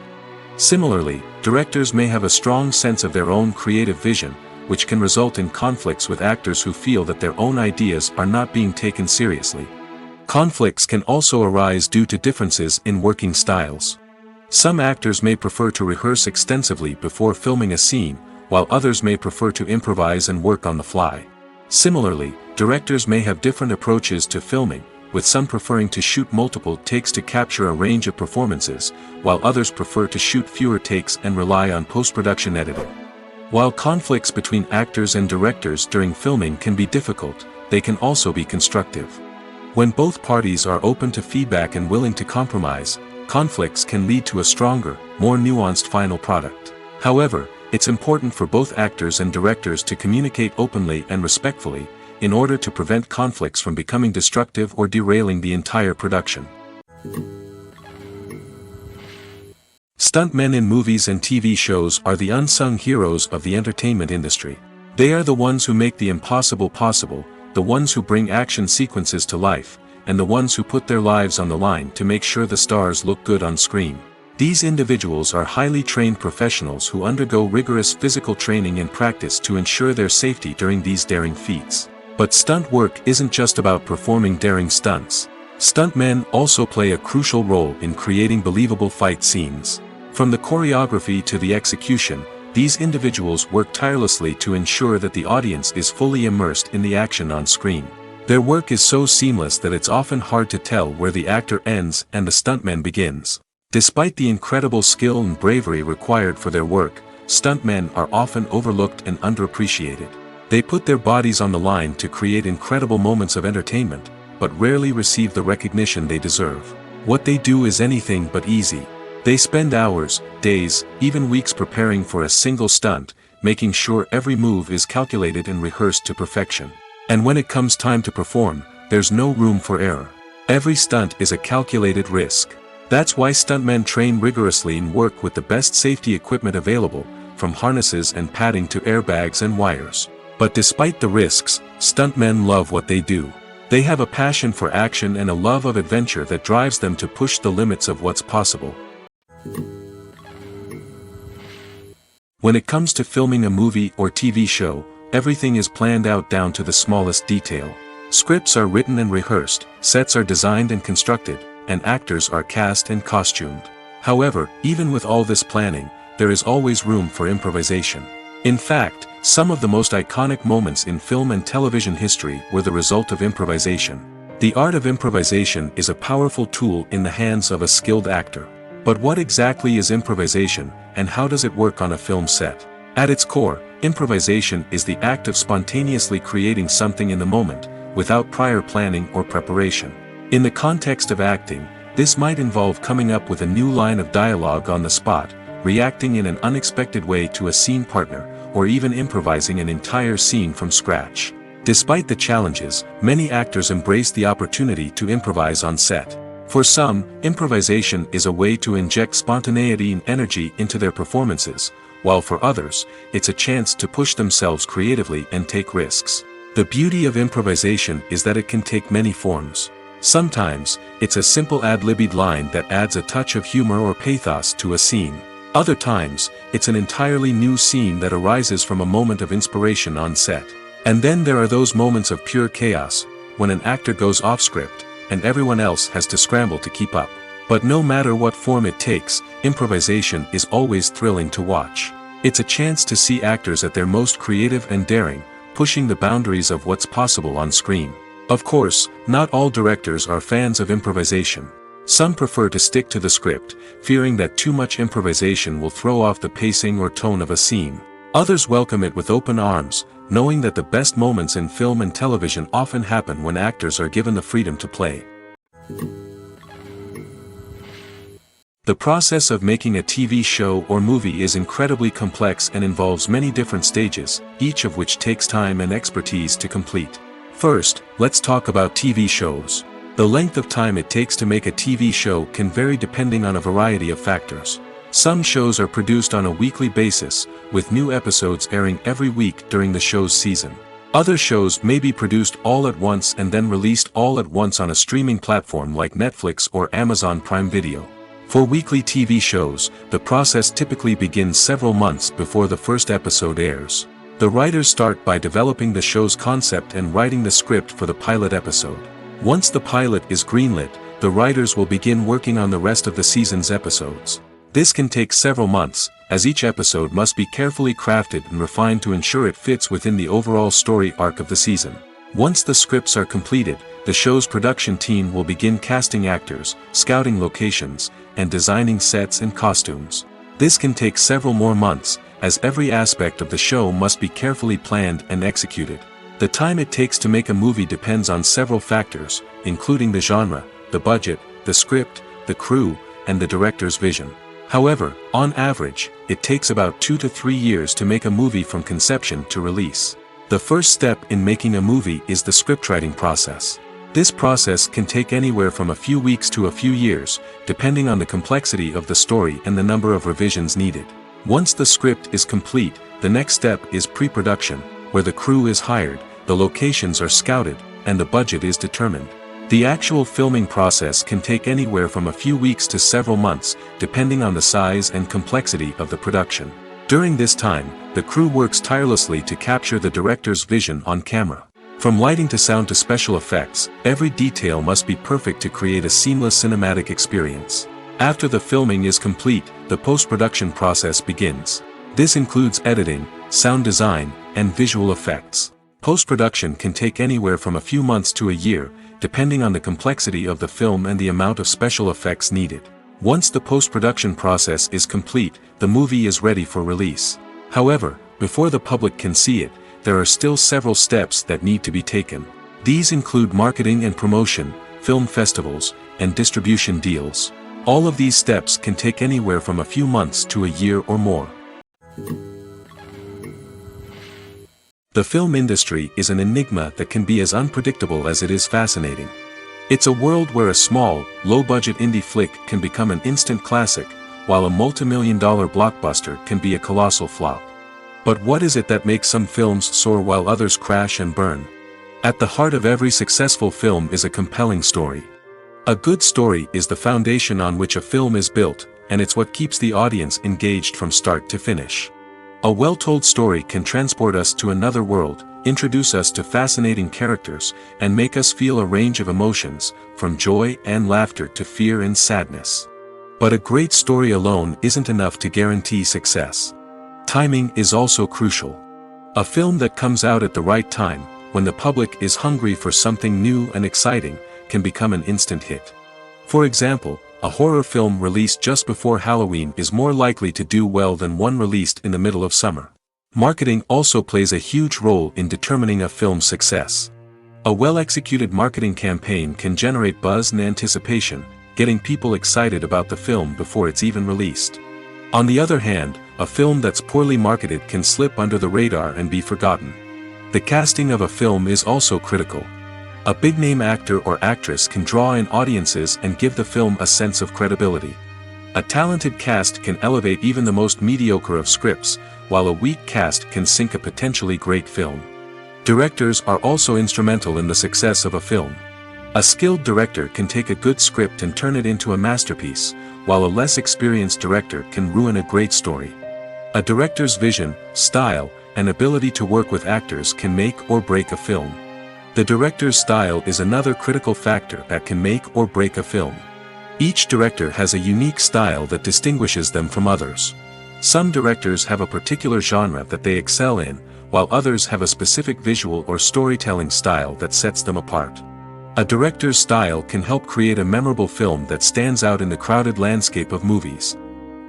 Similarly, directors may have a strong sense of their own creative vision, which can result in conflicts with actors who feel that their own ideas are not being taken seriously. Conflicts can also arise due to differences in working styles. Some actors may prefer to rehearse extensively before filming a scene, while others may prefer to improvise and work on the fly. Similarly, directors may have different approaches to filming, with some preferring to shoot multiple takes to capture a range of performances, while others prefer to shoot fewer takes and rely on post-production editing. While conflicts between actors and directors during filming can be difficult, they can also be constructive. When both parties are open to feedback and willing to compromise, conflicts can lead to a stronger, more nuanced final product. However, it's important for both actors and directors to communicate openly and respectfully, in order to prevent conflicts from becoming destructive or derailing the entire production. Stuntmen in movies and TV shows are the unsung heroes of the entertainment industry. They are the ones who make the impossible possible, the ones who bring action sequences to life, and the ones who put their lives on the line to make sure the stars look good on screen. These individuals are highly trained professionals who undergo rigorous physical training and practice to ensure their safety during these daring feats. But stunt work isn't just about performing daring stunts. Stuntmen also play a crucial role in creating believable fight scenes. From the choreography to the execution, these individuals work tirelessly to ensure that the audience is fully immersed in the action on screen. Their work is so seamless that it's often hard to tell where the actor ends and the stuntman begins. Despite the incredible skill and bravery required for their work, stuntmen are often overlooked and underappreciated. They put their bodies on the line to create incredible moments of entertainment, but rarely receive the recognition they deserve. What they do is anything but easy. They spend hours, days, even weeks preparing for a single stunt, making sure every move is calculated and rehearsed to perfection. And when it comes time to perform, there's no room for error. Every stunt is a calculated risk. That's why stuntmen train rigorously and work with the best safety equipment available, from harnesses and padding to airbags and wires. But despite the risks, stuntmen love what they do. They have a passion for action and a love of adventure that drives them to push the limits of what's possible. When it comes to filming a movie or TV show, everything is planned out down to the smallest detail. Scripts are written and rehearsed, sets are designed and constructed, and actors are cast and costumed. However, even with all this planning, there is always room for improvisation. In fact, some of the most iconic moments in film and television history were the result of improvisation. The art of improvisation is a powerful tool in the hands of a skilled actor. But what exactly is improvisation, and how does it work on a film set? At its core, improvisation is the act of spontaneously creating something in the moment, without prior planning or preparation. In the context of acting, this might involve coming up with a new line of dialogue on the spot, reacting in an unexpected way to a scene partner, or even improvising an entire scene from scratch. Despite the challenges, many actors embrace the opportunity to improvise on set. For some, improvisation is a way to inject spontaneity and energy into their performances, while for others, it's a chance to push themselves creatively and take risks. The beauty of improvisation is that it can take many forms. Sometimes, it's a simple ad-libbed line that adds a touch of humor or pathos to a scene. Other times, it's an entirely new scene that arises from a moment of inspiration on set. And then there are those moments of pure chaos, when an actor goes off script, and everyone else has to scramble to keep up. But no matter what form it takes, improvisation is always thrilling to watch. It's a chance to see actors at their most creative and daring, pushing the boundaries of what's possible on screen. Of course, not all directors are fans of improvisation. Some prefer to stick to the script, fearing that too much improvisation will throw off the pacing or tone of a scene. Others welcome it with open arms, knowing that the best moments in film and television often happen when actors are given the freedom to play. The process of making a TV show or movie is incredibly complex and involves many different stages, each of which takes time and expertise to complete. First, let's talk about TV shows. The length of time it takes to make a TV show can vary depending on a variety of factors. Some shows are produced on a weekly basis, with new episodes airing every week during the show's season. Other shows may be produced all at once and then released all at once on a streaming platform like Netflix or Amazon Prime Video. For weekly TV shows, the process typically begins several months before the first episode airs. The writers start by developing the show's concept and writing the script for the pilot episode. Once the pilot is greenlit, the writers will begin working on the rest of the season's episodes. This can take several months, as each episode must be carefully crafted and refined to ensure it fits within the overall story arc of the season. Once the scripts are completed, the show's production team will begin casting actors, scouting locations, and designing sets and costumes. This can take several more months, as every aspect of the show must be carefully planned and executed. The time it takes to make a movie depends on several factors, including the genre, the budget, the script, the crew, and the director's vision. However, on average, it takes about 2 to 3 years to make a movie from conception to release. The first step in making a movie is the scriptwriting process. This process can take anywhere from a few weeks to a few years, depending on the complexity of the story and the number of revisions needed. Once the script is complete, the next step is pre-production, where the crew is hired, the locations are scouted, and the budget is determined. The actual filming process can take anywhere from a few weeks to several months, depending on the size and complexity of the production. During this time, the crew works tirelessly to capture the director's vision on camera. From lighting to sound to special effects, every detail must be perfect to create a seamless cinematic experience. After the filming is complete, the post-production process begins. This includes editing, sound design, and visual effects. Post-production can take anywhere from a few months to a year, depending on the complexity of the film and the amount of special effects needed. Once the post-production process is complete, the movie is ready for release. However, before the public can see it, there are still several steps that need to be taken. These include marketing and promotion, film festivals, and distribution deals. All of these steps can take anywhere from a few months to a year or more. The film industry is an enigma that can be as unpredictable as it is fascinating. It's a world where a small, low-budget indie flick can become an instant classic, while a multi-million-dollar blockbuster can be a colossal flop. But what is it that makes some films soar while others crash and burn? At the heart of every successful film is a compelling story. A good story is the foundation on which a film is built, and it's what keeps the audience engaged from start to finish. A well-told story can transport us to another world, introduce us to fascinating characters, and make us feel a range of emotions, from joy and laughter to fear and sadness. But a great story alone isn't enough to guarantee success. Timing is also crucial. A film that comes out at the right time, when the public is hungry for something new and exciting, can become an instant hit. For example, a horror film released just before Halloween is more likely to do well than one released in the middle of summer. Marketing also plays a huge role in determining a film's success. A well-executed marketing campaign can generate buzz and anticipation, getting people excited about the film before it's even released. On the other hand, a film that's poorly marketed can slip under the radar and be forgotten. The casting of a film is also critical. A big-name actor or actress can draw in audiences and give the film a sense of credibility. A talented cast can elevate even the most mediocre of scripts, while a weak cast can sink a potentially great film. Directors are also instrumental in the success of a film. A skilled director can take a good script and turn it into a masterpiece, while a less experienced director can ruin a great story. A director's vision, style, and ability to work with actors can make or break a film. The director's style is another critical factor that can make or break a film. Each director has a unique style that distinguishes them from others. Some directors have a particular genre that they excel in, while others have a specific visual or storytelling style that sets them apart. A director's style can help create a memorable film that stands out in the crowded landscape of movies.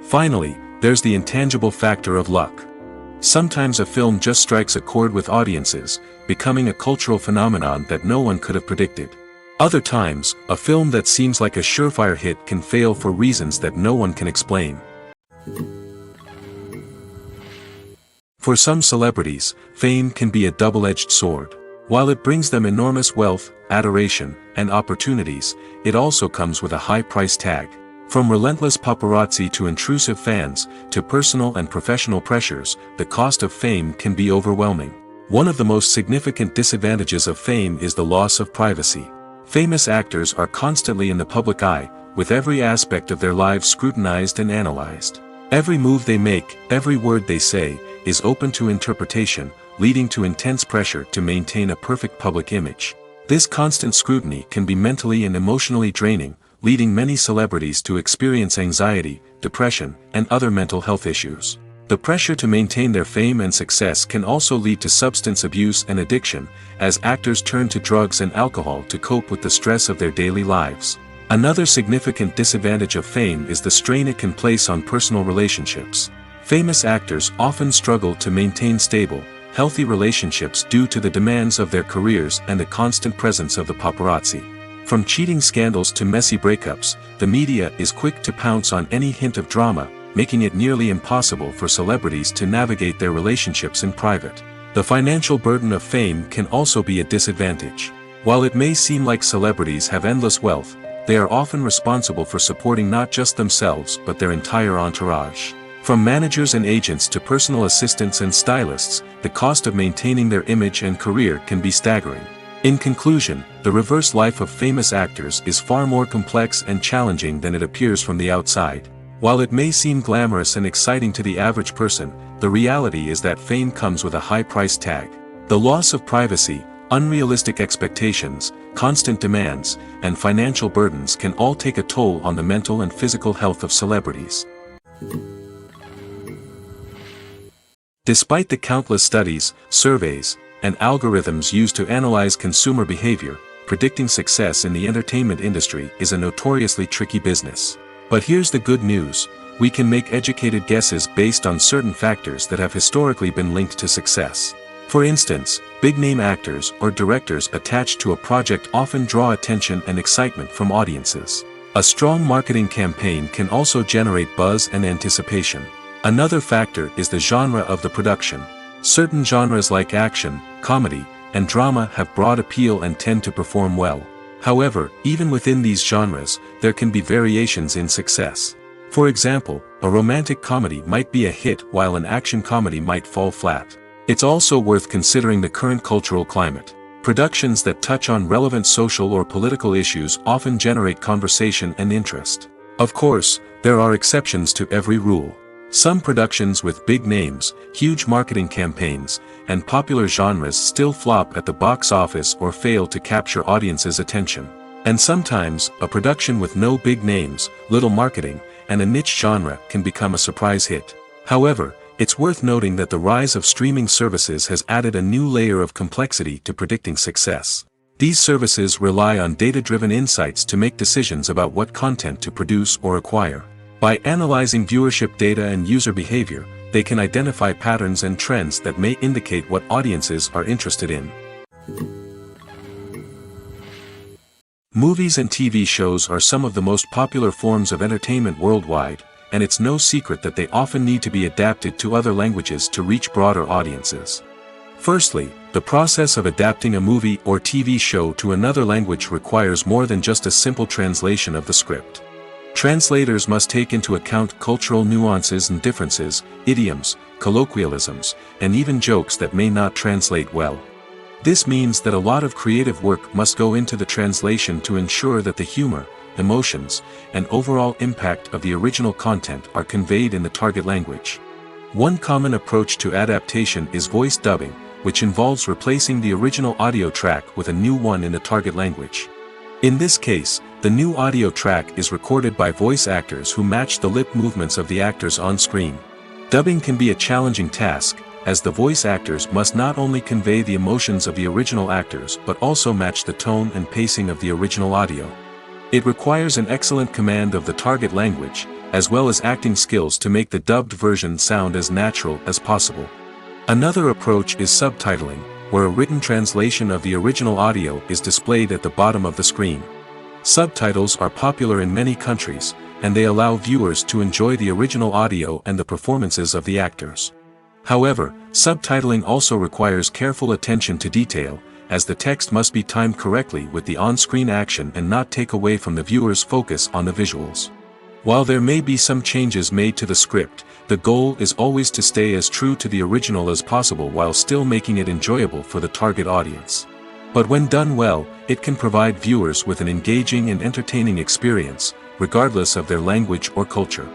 Finally, there's the intangible factor of luck. Sometimes a film just strikes a chord with audiences, becoming a cultural phenomenon that no one could have predicted. Other times, a film that seems like a surefire hit can fail for reasons that no one can explain. For some celebrities, fame can be a double-edged sword. While it brings them enormous wealth, adoration, and opportunities, it also comes with a high price tag. From relentless paparazzi to intrusive fans, to personal and professional pressures, the cost of fame can be overwhelming. One of the most significant disadvantages of fame is the loss of privacy. Famous actors are constantly in the public eye, with every aspect of their lives scrutinized and analyzed. Every move they make, every word they say, is open to interpretation, leading to intense pressure to maintain a perfect public image. This constant scrutiny can be mentally and emotionally draining, leading many celebrities to experience anxiety, depression, and other mental health issues. The pressure to maintain their fame and success can also lead to substance abuse and addiction, as actors turn to drugs and alcohol to cope with the stress of their daily lives. Another significant disadvantage of fame is the strain it can place on personal relationships. Famous actors often struggle to maintain stable, healthy relationships due to the demands of their careers and the constant presence of the paparazzi. From cheating scandals to messy breakups, the media is quick to pounce on any hint of drama, making it nearly impossible for celebrities to navigate their relationships in private. The financial burden of fame can also be a disadvantage. While it may seem like celebrities have endless wealth, they are often responsible for supporting not just themselves but their entire entourage. From managers and agents to personal assistants and stylists, the cost of maintaining their image and career can be staggering. In conclusion, the reverse life of famous actors is far more complex and challenging than it appears from the outside. While it may seem glamorous and exciting to the average person, the reality is that fame comes with a high price tag. The loss of privacy, unrealistic expectations, constant demands, and financial burdens can all take a toll on the mental and physical health of celebrities. Despite the countless studies, surveys, and algorithms used to analyze consumer behavior, predicting success in the entertainment industry is a notoriously tricky business. But here's the good news: we can make educated guesses based on certain factors that have historically been linked to success. For instance, big-name actors or directors attached to a project often draw attention and excitement from audiences. A strong marketing campaign can also generate buzz and anticipation. Another factor is the genre of the production. Certain genres like action, comedy, and drama have broad appeal and tend to perform well. However, even within these genres, there can be variations in success. For example, a romantic comedy might be a hit while an action comedy might fall flat. It's also worth considering the current cultural climate. Productions that touch on relevant social or political issues often generate conversation and interest. Of course, there are exceptions to every rule. Some productions with big names, huge marketing campaigns, and popular genres still flop at the box office or fail to capture audiences' attention. And sometimes, a production with no big names, little marketing, and a niche genre can become a surprise hit. However, it's worth noting that the rise of streaming services has added a new layer of complexity to predicting success. These services rely on data-driven insights to make decisions about what content to produce or acquire. By analyzing viewership data and user behavior, they can identify patterns and trends that may indicate what audiences are interested in. Movies and TV shows are some of the most popular forms of entertainment worldwide, and it's no secret that they often need to be adapted to other languages to reach broader audiences. Firstly, the process of adapting a movie or TV show to another language requires more than just a simple translation of the script. Translators must take into account cultural nuances and differences, idioms, colloquialisms, and even jokes that may not translate well. This means that a lot of creative work must go into the translation to ensure that the humor, emotions, and overall impact of the original content are conveyed in the target language. One common approach to adaptation is voice dubbing, which involves replacing the original audio track with a new one in the target language. In this case, the new audio track is recorded by voice actors who match the lip movements of the actors on screen. Dubbing can be a challenging task, as the voice actors must not only convey the emotions of the original actors but also match the tone and pacing of the original audio. It requires an excellent command of the target language, as well as acting skills to make the dubbed version sound as natural as possible. Another approach is subtitling, where a written translation of the original audio is displayed at the bottom of the screen. Subtitles are popular in many countries, and they allow viewers to enjoy the original audio and the performances of the actors. However, subtitling also requires careful attention to detail, as the text must be timed correctly with the on-screen action and not take away from the viewer's focus on the visuals. While there may be some changes made to the script, the goal is always to stay as true to the original as possible while still making it enjoyable for the target audience. But when done well, it can provide viewers with an engaging and entertaining experience, regardless of their language or culture.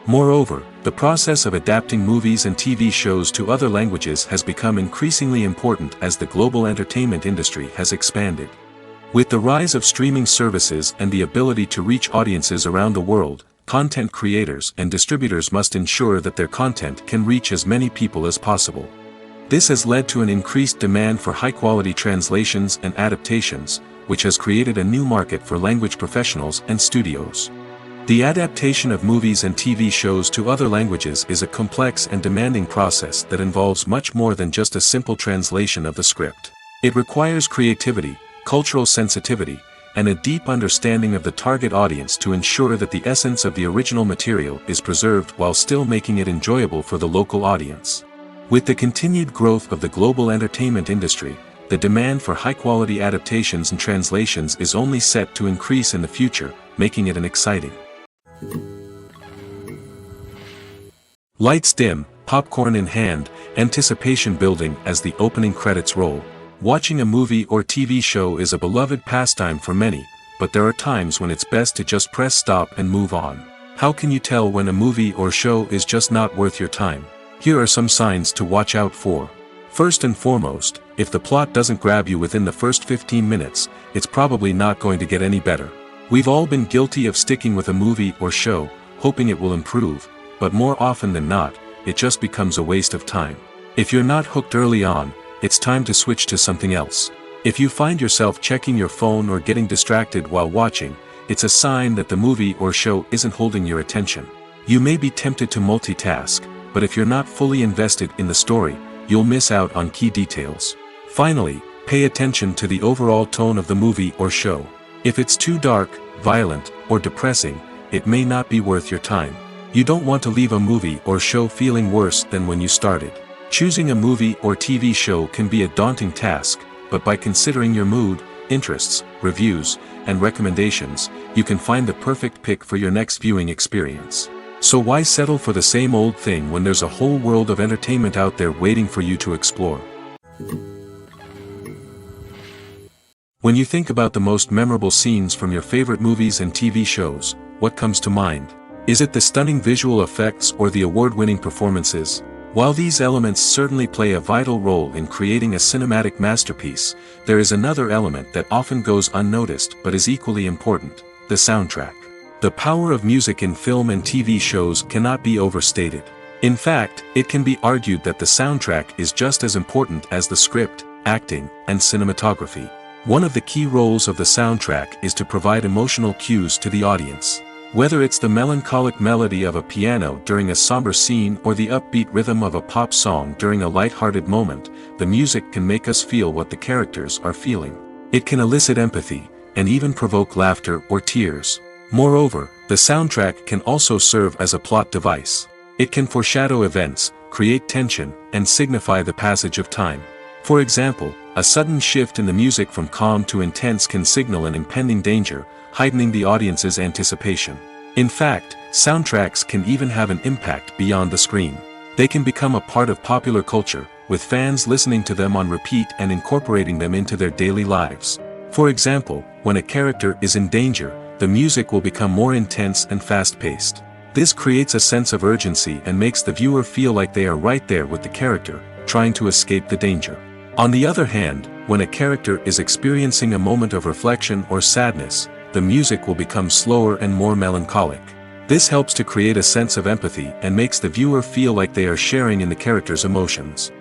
Moreover, the process of adapting movies and TV shows to other languages has become increasingly important as the global entertainment industry has expanded. With the rise of streaming services and the ability to reach audiences around the world, content creators and distributors must ensure that their content can reach as many people as possible. This has led to an increased demand for high-quality translations and adaptations, which has created a new market for language professionals and studios. The adaptation of movies and TV shows to other languages is a complex and demanding process that involves much more than just a simple translation of the script. It requires creativity, cultural sensitivity, and a deep understanding of the target audience to ensure that the essence of the original material is preserved while still making it enjoyable for the local audience. With the continued growth of the global entertainment industry, the demand for high-quality adaptations and translations is only set to increase in the future, making it an exciting. Lights dim, popcorn in hand, anticipation building as the opening credits roll. Watching a movie or TV show is a beloved pastime for many, but there are times when it's best to just press stop and move on. How can you tell when a movie or show is just not worth your time? Here are some signs to watch out for. First and foremost, if the plot doesn't grab you within the first 15 minutes, it's probably not going to get any better. We've all been guilty of sticking with a movie or show, hoping it will improve, but more often than not, it just becomes a waste of time. If you're not hooked early on, it's time to switch to something else. If you find yourself checking your phone or getting distracted while watching, it's a sign that the movie or show isn't holding your attention. You may be tempted to multitask, but if you're not fully invested in the story, you'll miss out on key details. Finally, pay attention to the overall tone of the movie or show. If it's too dark, violent, or depressing, it may not be worth your time. You don't want to leave a movie or show feeling worse than when you started. Choosing a movie or TV show can be a daunting task, but by considering your mood, interests, reviews, and recommendations, you can find the perfect pick for your next viewing experience. So why settle for the same old thing when there's a whole world of entertainment out there waiting for you to explore? When you think about the most memorable scenes from your favorite movies and TV shows, what comes to mind? Is it the stunning visual effects or the award-winning performances? While these elements certainly play a vital role in creating a cinematic masterpiece, there is another element that often goes unnoticed but is equally important: the soundtrack. The power of music in film and TV shows cannot be overstated. In fact, it can be argued that the soundtrack is just as important as the script, acting, and cinematography. One of the key roles of the soundtrack is to provide emotional cues to the audience. Whether it's the melancholic melody of a piano during a somber scene or the upbeat rhythm of a pop song during a light-hearted moment, the music can make us feel what the characters are feeling. It can elicit empathy, and even provoke laughter or tears. Moreover, the soundtrack can also serve as a plot device. It can foreshadow events, create tension, and signify the passage of time. For example, a sudden shift in the music from calm to intense can signal an impending danger, heightening the audience's anticipation. In fact, soundtracks can even have an impact beyond the screen. They can become a part of popular culture, with fans listening to them on repeat and incorporating them into their daily lives. For example, when a character is in danger, the music will become more intense and fast-paced. This creates a sense of urgency and makes the viewer feel like they are right there with the character, trying to escape the danger. On the other hand, when a character is experiencing a moment of reflection or sadness, the music will become slower and more melancholic. This helps to create a sense of empathy and makes the viewer feel like they are sharing in the character's emotions.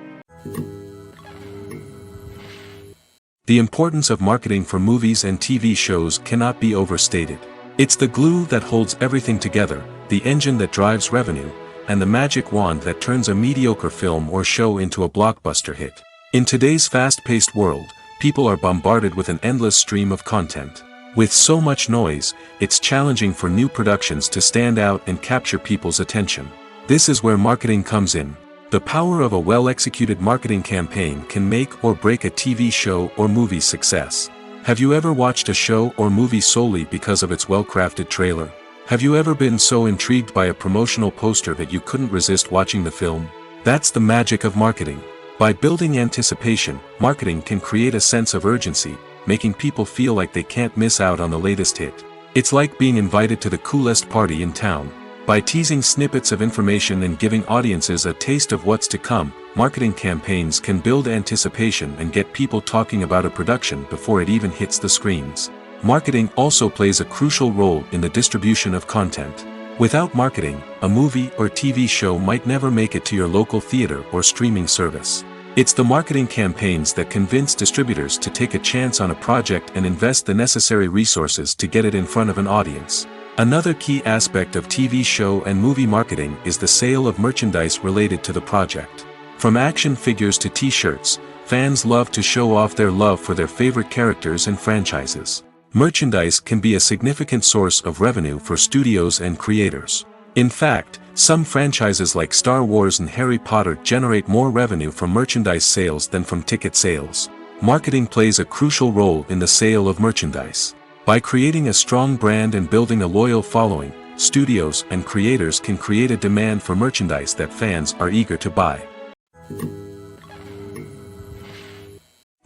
The importance of marketing for movies and TV shows cannot be overstated. It's the glue that holds everything together, the engine that drives revenue, and the magic wand that turns a mediocre film or show into a blockbuster hit. In today's fast-paced world, people are bombarded with an endless stream of content. With so much noise, it's challenging for new productions to stand out and capture people's attention. This is where marketing comes in. The power of a well-executed marketing campaign can make or break a TV show or movie's success. Have you ever watched a show or movie solely because of its well-crafted trailer? Have you ever been so intrigued by a promotional poster that you couldn't resist watching the film? That's the magic of marketing. By building anticipation, marketing can create a sense of urgency, making people feel like they can't miss out on the latest hit. It's like being invited to the coolest party in town. By teasing snippets of information and giving audiences a taste of what's to come, marketing campaigns can build anticipation and get people talking about a production before it even hits the screens. Marketing also plays a crucial role in the distribution of content. Without marketing, a movie or TV show might never make it to your local theater or streaming service. It's the marketing campaigns that convince distributors to take a chance on a project and invest the necessary resources to get it in front of an audience. Another key aspect of TV show and movie marketing is the sale of merchandise related to the project. From action figures to t-shirts, fans love to show off their love for their favorite characters and franchises. Merchandise can be a significant source of revenue for studios and creators. In fact, some franchises like Star Wars and Harry Potter generate more revenue from merchandise sales than from ticket sales. Marketing plays a crucial role in the sale of merchandise. By creating a strong brand and building a loyal following, studios and creators can create a demand for merchandise that fans are eager to buy.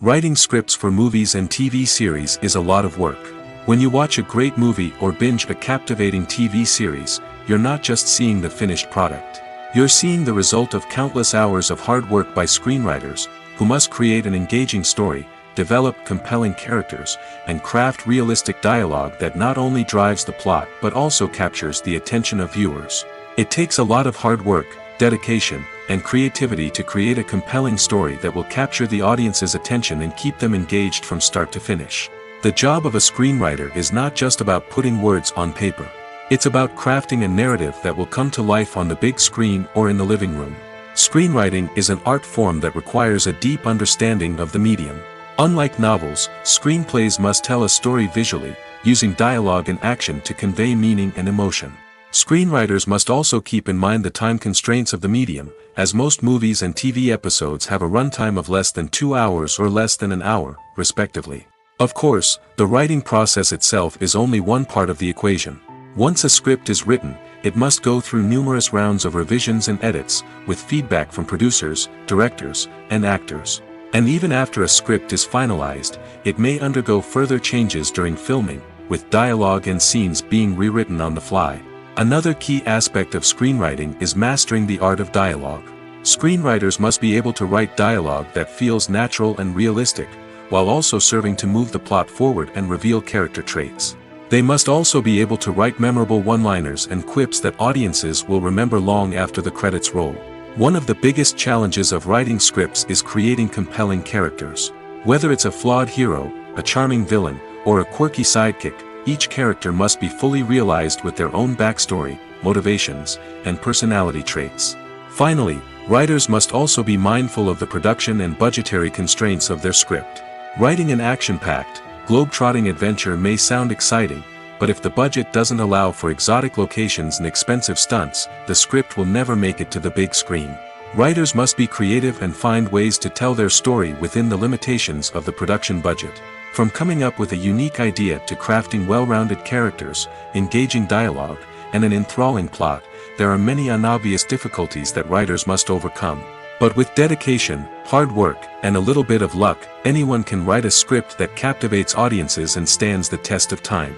Writing scripts for movies and TV series is a lot of work. When you watch a great movie or binge a captivating TV series, you're not just seeing the finished product. You're seeing the result of countless hours of hard work by screenwriters, who must create an engaging story, develop compelling characters, and craft realistic dialogue that not only drives the plot but also captures the attention of viewers. It takes a lot of hard work, dedication, and creativity to create a compelling story that will capture the audience's attention and keep them engaged from start to finish. The job of a screenwriter is not just about putting words on paper. It's about crafting a narrative that will come to life on the big screen or in the living room. Screenwriting is an art form that requires a deep understanding of the medium. Unlike novels, screenplays must tell a story visually, using dialogue and action to convey meaning and emotion. Screenwriters must also keep in mind the time constraints of the medium, as most movies and TV episodes have a runtime of less than 2 hours or less than an hour, respectively. Of course, the writing process itself is only one part of the equation. Once a script is written, it must go through numerous rounds of revisions and edits, with feedback from producers, directors, and actors. And even after a script is finalized, it may undergo further changes during filming, with dialogue and scenes being rewritten on the fly. Another key aspect of screenwriting is mastering the art of dialogue. Screenwriters must be able to write dialogue that feels natural and realistic, while also serving to move the plot forward and reveal character traits. They must also be able to write memorable one-liners and quips that audiences will remember long after the credits roll. One of the biggest challenges of writing scripts is creating compelling characters. Whether it's a flawed hero, a charming villain, or a quirky sidekick, each character must be fully realized with their own backstory, motivations, and personality traits. Finally, writers must also be mindful of the production and budgetary constraints of their script. Writing an action-packed, globe-trotting adventure may sound exciting, but if the budget doesn't allow for exotic locations and expensive stunts, the script will never make it to the big screen. Writers must be creative and find ways to tell their story within the limitations of the production budget. From coming up with a unique idea to crafting well-rounded characters, engaging dialogue, and an enthralling plot, there are many unobvious difficulties that writers must overcome. But with dedication, hard work, and a little bit of luck, anyone can write a script that captivates audiences and stands the test of time.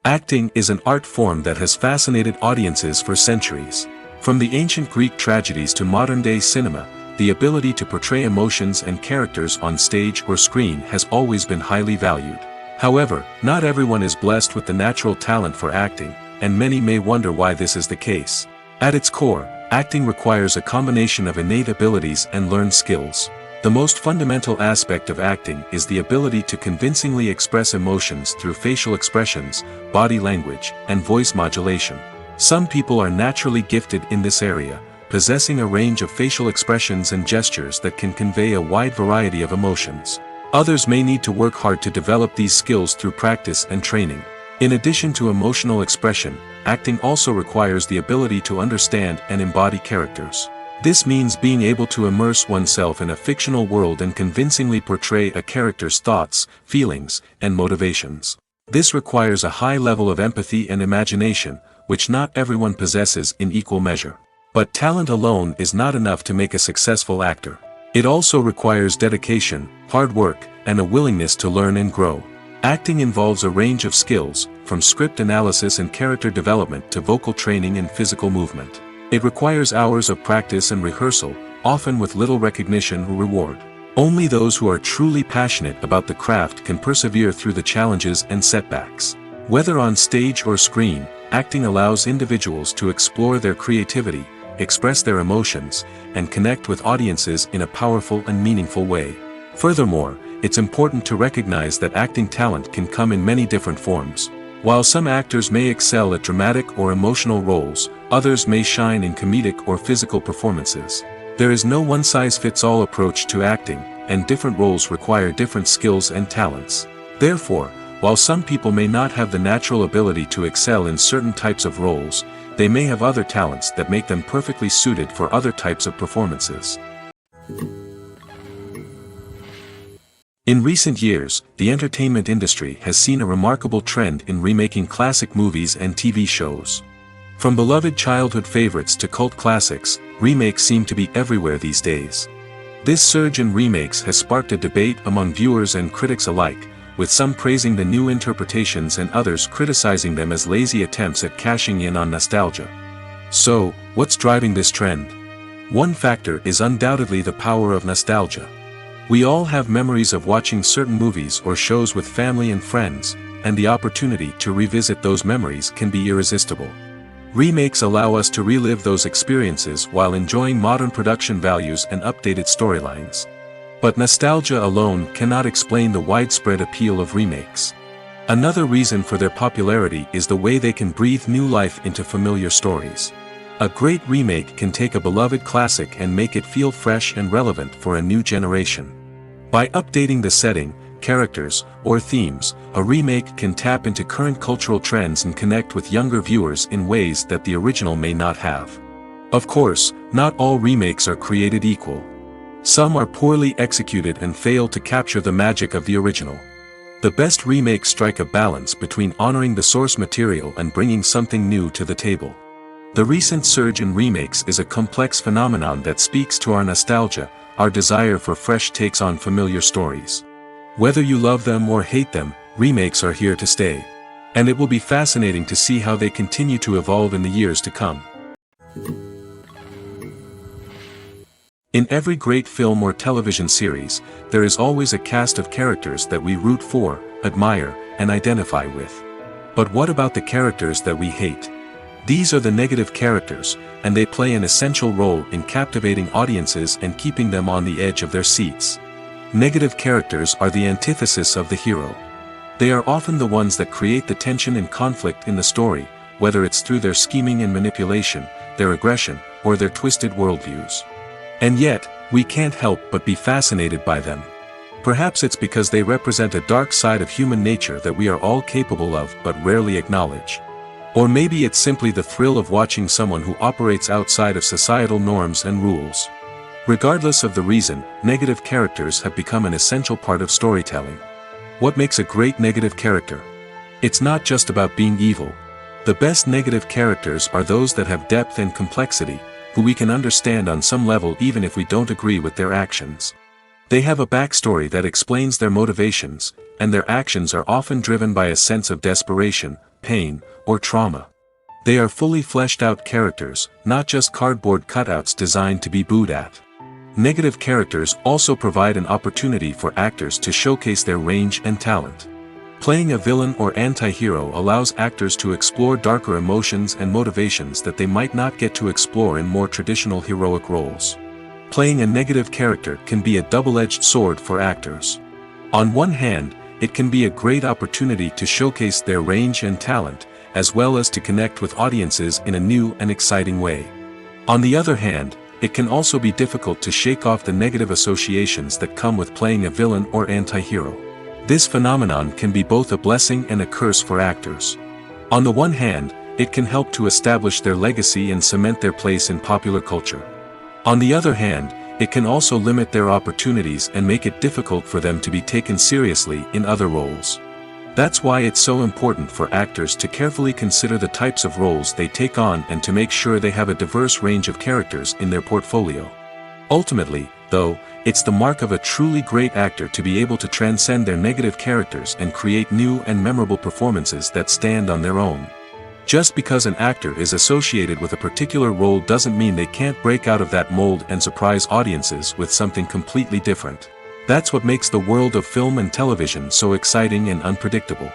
Acting is an art form that has fascinated audiences for centuries. From the ancient Greek tragedies to modern-day cinema, the ability to portray emotions and characters on stage or screen has always been highly valued. However, not everyone is blessed with the natural talent for acting, and many may wonder why this is the case. At its core, acting requires a combination of innate abilities and learned skills. The most fundamental aspect of acting is the ability to convincingly express emotions through facial expressions, body language, and voice modulation. Some people are naturally gifted in this area, possessing a range of facial expressions and gestures that can convey a wide variety of emotions. Others may need to work hard to develop these skills through practice and training. In addition to emotional expression, acting also requires the ability to understand and embody characters. This means being able to immerse oneself in a fictional world and convincingly portray a character's thoughts, feelings, and motivations. This requires a high level of empathy and imagination, which not everyone possesses in equal measure. But talent alone is not enough to make a successful actor. It also requires dedication, hard work, and a willingness to learn and grow. Acting involves a range of skills, from script analysis and character development to vocal training and physical movement. It requires hours of practice and rehearsal, often with little recognition or reward. Only those who are truly passionate about the craft can persevere through the challenges and setbacks. Whether on stage or screen, acting allows individuals to explore their creativity, express their emotions, and connect with audiences in a powerful and meaningful way. Furthermore, it's important to recognize that acting talent can come in many different forms. While some actors may excel at dramatic or emotional roles, others may shine in comedic or physical performances. There is no one-size-fits-all approach to acting, and different roles require different skills and talents. Therefore, while some people may not have the natural ability to excel in certain types of roles, they may have other talents that make them perfectly suited for other types of performances. In recent years, the entertainment industry has seen a remarkable trend in remaking classic movies and TV shows. From beloved childhood favorites to cult classics, remakes seem to be everywhere these days. This surge in remakes has sparked a debate among viewers and critics alike, with some praising the new interpretations and others criticizing them as lazy attempts at cashing in on nostalgia. So, what's driving this trend? One factor is undoubtedly the power of nostalgia. We all have memories of watching certain movies or shows with family and friends, and the opportunity to revisit those memories can be irresistible. Remakes allow us to relive those experiences while enjoying modern production values and updated storylines. But nostalgia alone cannot explain the widespread appeal of remakes. Another reason for their popularity is the way they can breathe new life into familiar stories. A great remake can take a beloved classic and make it feel fresh and relevant for a new generation. By updating the setting, characters, or themes, a remake can tap into current cultural trends and connect with younger viewers in ways that the original may not have. Of course, not all remakes are created equal. Some are poorly executed and fail to capture the magic of the original. The best remakes strike a balance between honoring the source material and bringing something new to the table. The recent surge in remakes is a complex phenomenon that speaks to our nostalgia, our desire for fresh takes on familiar stories. Whether you love them or hate them, remakes are here to stay. And it will be fascinating to see how they continue to evolve in the years to come. In every great film or television series, there is always a cast of characters that we root for, admire, and identify with. But what about the characters that we hate? These are the negative characters, and they play an essential role in captivating audiences and keeping them on the edge of their seats. Negative characters are the antithesis of the hero. They are often the ones that create the tension and conflict in the story, whether it's through their scheming and manipulation, their aggression, or their twisted worldviews. And yet, we can't help but be fascinated by them. Perhaps it's because they represent a dark side of human nature that we are all capable of but rarely acknowledge. Or maybe it's simply the thrill of watching someone who operates outside of societal norms and rules. Regardless of the reason, negative characters have become an essential part of storytelling. What makes a great negative character? It's not just about being evil. The best negative characters are those that have depth and complexity, who we can understand on some level even if we don't agree with their actions. They have a backstory that explains their motivations, and their actions are often driven by a sense of desperation, pain, or trauma. They are fully fleshed out characters, not just cardboard cutouts designed to be booed at. Negative characters also provide an opportunity for actors to showcase their range and talent. Playing a villain or anti-hero allows actors to explore darker emotions and motivations that they might not get to explore in more traditional heroic roles. Playing a negative character can be a double-edged sword for actors. On one hand, it can be a great opportunity to showcase their range and talent, as well as to connect with audiences in a new and exciting way. On the other hand, it can also be difficult to shake off the negative associations that come with playing a villain or anti-hero. This phenomenon can be both a blessing and a curse for actors. On the one hand, it can help to establish their legacy and cement their place in popular culture. On the other hand, it can also limit their opportunities and make it difficult for them to be taken seriously in other roles. That's why it's so important for actors to carefully consider the types of roles they take on and to make sure they have a diverse range of characters in their portfolio. Ultimately, though, it's the mark of a truly great actor to be able to transcend their negative characters and create new and memorable performances that stand on their own. Just because an actor is associated with a particular role doesn't mean they can't break out of that mold and surprise audiences with something completely different. That's what makes the world of film and television so exciting and unpredictable.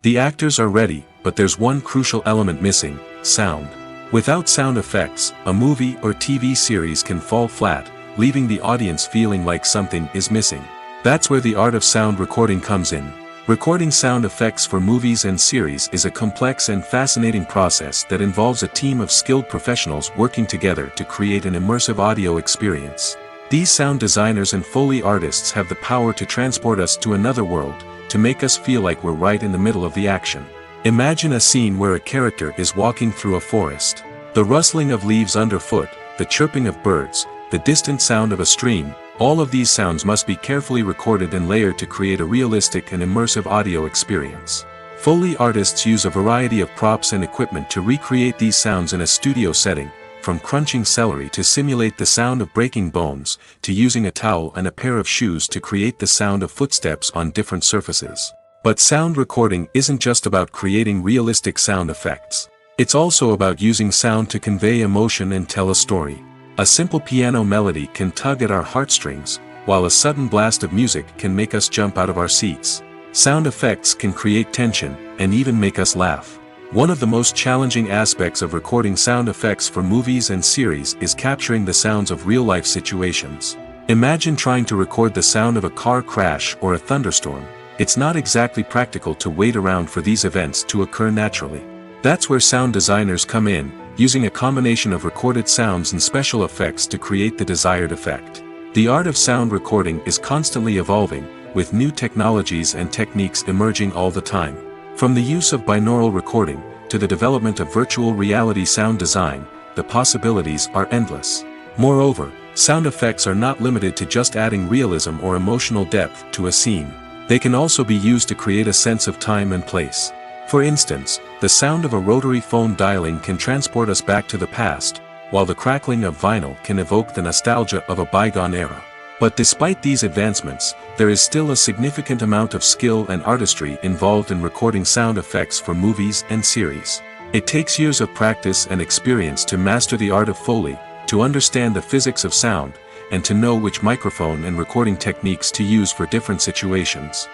The actors are ready, but there's one crucial element missing: sound. Without sound effects, a movie or TV series can fall flat, leaving the audience feeling like something is missing. That's where the art of sound recording comes in. Recording sound effects for movies and series is a complex and fascinating process that involves a team of skilled professionals working together to create an immersive audio experience. These sound designers and Foley artists have the power to transport us to another world, to make us feel like we're right in the middle of the action. Imagine a scene where a character is walking through a forest. The rustling of leaves underfoot, the chirping of birds, the distant sound of a stream, all of these sounds must be carefully recorded and layered to create a realistic and immersive audio experience. Foley artists use a variety of props and equipment to recreate these sounds in a studio setting, from crunching celery to simulate the sound of breaking bones, to using a towel and a pair of shoes to create the sound of footsteps on different surfaces. But sound recording isn't just about creating realistic sound effects. It's also about using sound to convey emotion and tell a story. A simple piano melody can tug at our heartstrings, while a sudden blast of music can make us jump out of our seats. Sound effects can create tension, and even make us laugh. One of the most challenging aspects of recording sound effects for movies and series is capturing the sounds of real-life situations. Imagine trying to record the sound of a car crash or a thunderstorm. It's not exactly practical to wait around for these events to occur naturally. That's where sound designers come in, using a combination of recorded sounds and special effects to create the desired effect. The art of sound recording is constantly evolving, with new technologies and techniques emerging all the time. From the use of binaural recording, to the development of virtual reality sound design, the possibilities are endless. Moreover, sound effects are not limited to just adding realism or emotional depth to a scene. They can also be used to create a sense of time and place. For instance, the sound of a rotary phone dialing can transport us back to the past, while the crackling of vinyl can evoke the nostalgia of a bygone era. But despite these advancements, there is still a significant amount of skill and artistry involved in recording sound effects for movies and series. It takes years of practice and experience to master the art of Foley, to understand the physics of sound, and to know which microphone and recording techniques to use for different situations.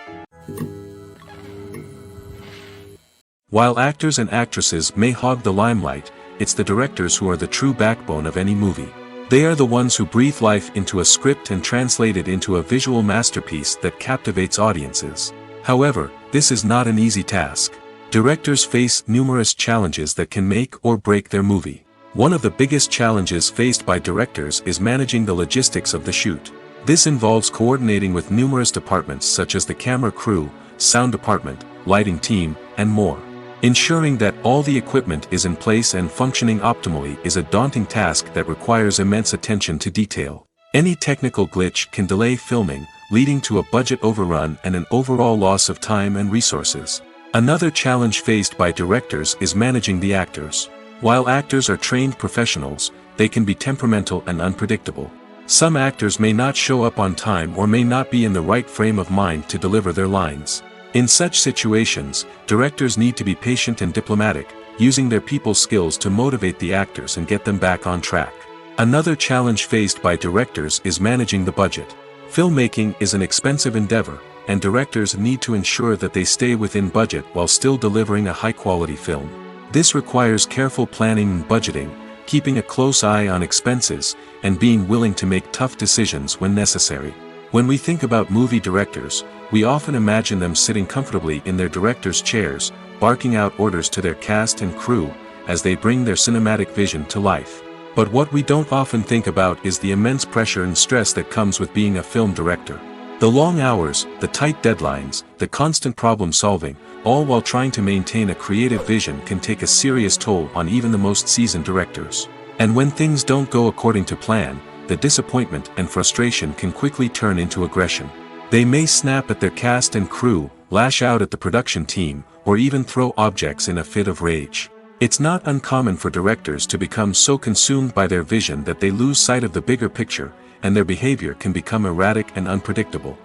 While actors and actresses may hog the limelight, it's the directors who are the true backbone of any movie. They are the ones who breathe life into a script and translate it into a visual masterpiece that captivates audiences. However, this is not an easy task. Directors face numerous challenges that can make or break their movie. One of the biggest challenges faced by directors is managing the logistics of the shoot. This involves coordinating with numerous departments such as the camera crew, sound department, lighting team, and more. Ensuring that all the equipment is in place and functioning optimally is a daunting task that requires immense attention to detail. Any technical glitch can delay filming, leading to a budget overrun and an overall loss of time and resources. Another challenge faced by directors is managing the actors. While actors are trained professionals, they can be temperamental and unpredictable. Some actors may not show up on time or may not be in the right frame of mind to deliver their lines. In such situations, directors need to be patient and diplomatic, using their people skills to motivate the actors and get them back on track. Another challenge faced by directors is managing the budget. Filmmaking is an expensive endeavor, and directors need to ensure that they stay within budget while still delivering a high-quality film. This requires careful planning and budgeting, keeping a close eye on expenses, and being willing to make tough decisions when necessary. When we think about movie directors, we often imagine them sitting comfortably in their director's chairs, barking out orders to their cast and crew, as they bring their cinematic vision to life. But what we don't often think about is the immense pressure and stress that comes with being a film director. The long hours, the tight deadlines, the constant problem solving, all while trying to maintain a creative vision can take a serious toll on even the most seasoned directors. And when things don't go according to plan, the disappointment and frustration can quickly turn into aggression. They may snap at their cast and crew, lash out at the production team, or even throw objects in a fit of rage. It's not uncommon for directors to become so consumed by their vision that they lose sight of the bigger picture, and their behavior can become erratic and unpredictable.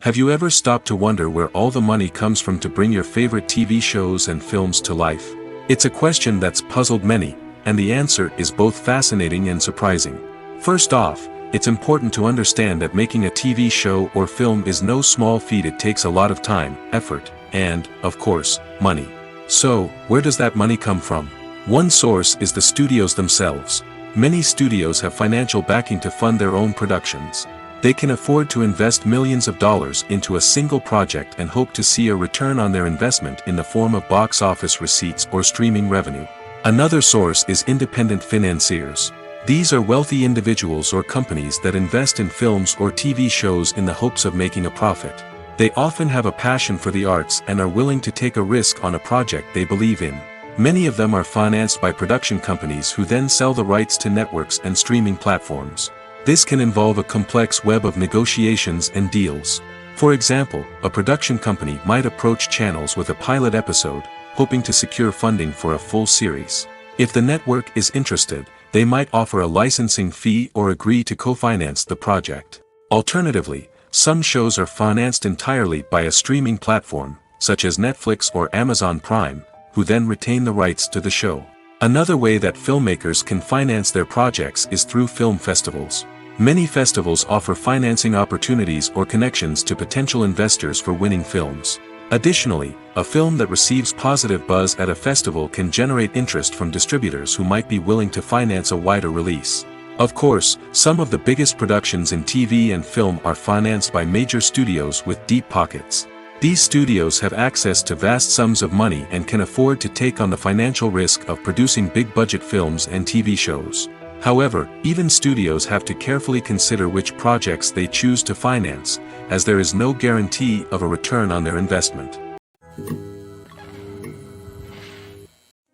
Have you ever stopped to wonder where all the money comes from to bring your favorite TV shows and films to life? It's a question that's puzzled many, and the answer is both fascinating and surprising. First off, it's important to understand that making a TV show or film is no small feat. It takes a lot of time, effort, and, of course, money. So, where does that money come from? One source is the studios themselves. Many studios have financial backing to fund their own productions. They can afford to invest millions of dollars into a single project and hope to see a return on their investment in the form of box office receipts or streaming revenue. Another source is independent financiers. These are wealthy individuals or companies that invest in films or TV shows in the hopes of making a profit. They often have a passion for the arts and are willing to take a risk on a project they believe in. Many of them are financed by production companies who then sell the rights to networks and streaming platforms. This can involve a complex web of negotiations and deals. For example, a production company might approach channels with a pilot episode, hoping to secure funding for a full series. If the network is interested, they might offer a licensing fee or agree to co-finance the project. Alternatively, some shows are financed entirely by a streaming platform, such as Netflix or Amazon Prime, who then retain the rights to the show. Another way that filmmakers can finance their projects is through film festivals. Many festivals offer financing opportunities or connections to potential investors for winning films. Additionally, a film that receives positive buzz at a festival can generate interest from distributors who might be willing to finance a wider release. Of course, some of the biggest productions in TV and film are financed by major studios with deep pockets. These studios have access to vast sums of money and can afford to take on the financial risk of producing big-budget films and TV shows. However, even studios have to carefully consider which projects they choose to finance, as there is no guarantee of a return on their investment.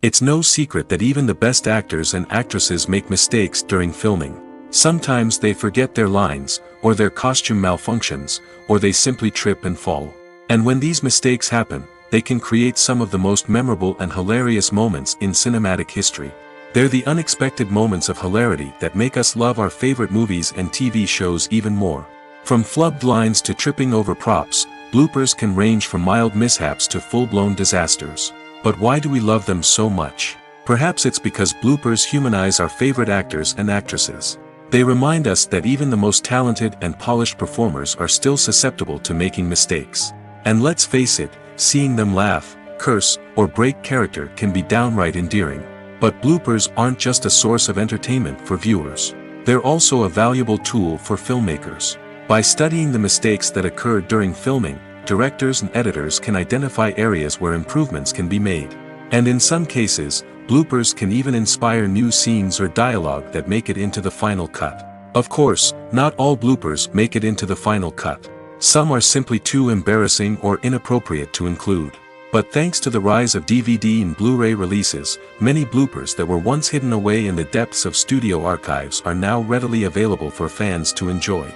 It's no secret that even the best actors and actresses make mistakes during filming. Sometimes they forget their lines, or their costume malfunctions, or they simply trip and fall. And when these mistakes happen, they can create some of the most memorable and hilarious moments in cinematic history. They're the unexpected moments of hilarity that make us love our favorite movies and TV shows even more. From flubbed lines to tripping over props, bloopers can range from mild mishaps to full-blown disasters. But why do we love them so much? Perhaps it's because bloopers humanize our favorite actors and actresses. They remind us that even the most talented and polished performers are still susceptible to making mistakes. And let's face it, seeing them laugh, curse, or break character can be downright endearing. But bloopers aren't just a source of entertainment for viewers. They're also a valuable tool for filmmakers. By studying the mistakes that occurred during filming, directors and editors can identify areas where improvements can be made. And in some cases, bloopers can even inspire new scenes or dialogue that make it into the final cut. Of course, not all bloopers make it into the final cut. Some are simply too embarrassing or inappropriate to include. But thanks to the rise of DVD and Blu-ray releases, many bloopers that were once hidden away in the depths of studio archives are now readily available for fans to enjoy.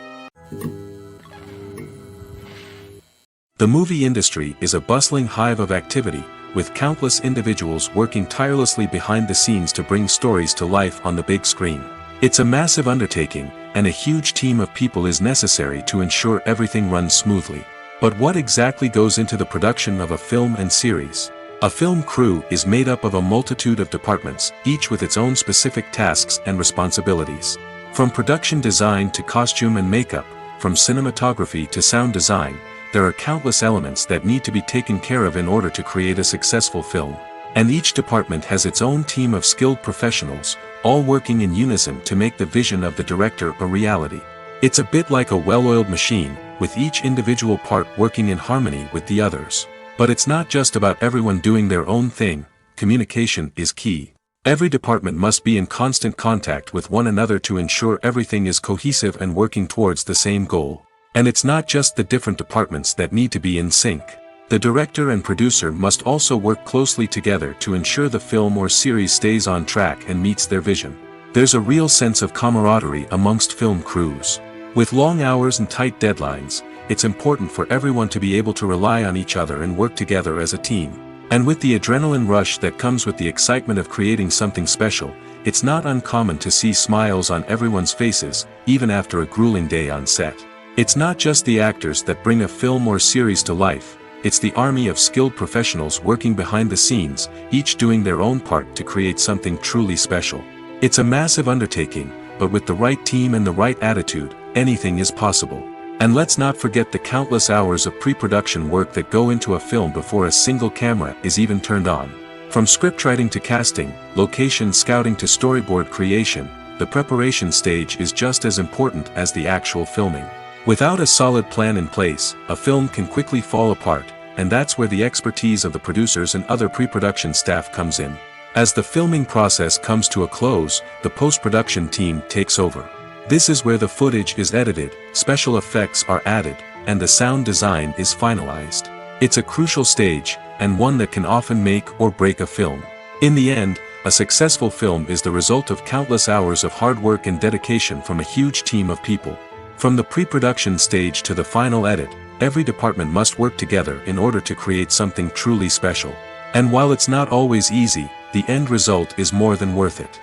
The movie industry is a bustling hive of activity, with countless individuals working tirelessly behind the scenes to bring stories to life on the big screen. It's a massive undertaking, and a huge team of people is necessary to ensure everything runs smoothly. But what exactly goes into the production of a film and series? A film crew is made up of a multitude of departments, each with its own specific tasks and responsibilities. From production design to costume and makeup, from cinematography to sound design, there are countless elements that need to be taken care of in order to create a successful film. And each department has its own team of skilled professionals, all working in unison to make the vision of the director a reality. It's a bit like a well-oiled machine, with each individual part working in harmony with the others. But it's not just about everyone doing their own thing. Communication is key. Every department must be in constant contact with one another to ensure everything is cohesive and working towards the same goal. And it's not just the different departments that need to be in sync. The director and producer must also work closely together to ensure the film or series stays on track and meets their vision. There's a real sense of camaraderie amongst film crews. With long hours and tight deadlines, it's important for everyone to be able to rely on each other and work together as a team. And with the adrenaline rush that comes with the excitement of creating something special, it's not uncommon to see smiles on everyone's faces, even after a grueling day on set. It's not just the actors that bring a film or series to life, it's the army of skilled professionals working behind the scenes, each doing their own part to create something truly special. It's a massive undertaking, but with the right team and the right attitude, anything is possible. And let's not forget the countless hours of pre-production work that go into a film before a single camera is even turned on. From scriptwriting to casting, location scouting to storyboard creation, the preparation stage is just as important as the actual filming. Without a solid plan in place, a film can quickly fall apart, and that's where the expertise of the producers and other pre-production staff comes in. As the filming process comes to a close, the post-production team takes over. This is where the footage is edited, special effects are added, and the sound design is finalized. It's a crucial stage, and one that can often make or break a film. In the end, a successful film is the result of countless hours of hard work and dedication from a huge team of people. From the pre-production stage to the final edit, every department must work together in order to create something truly special. And while it's not always easy, the end result is more than worth it.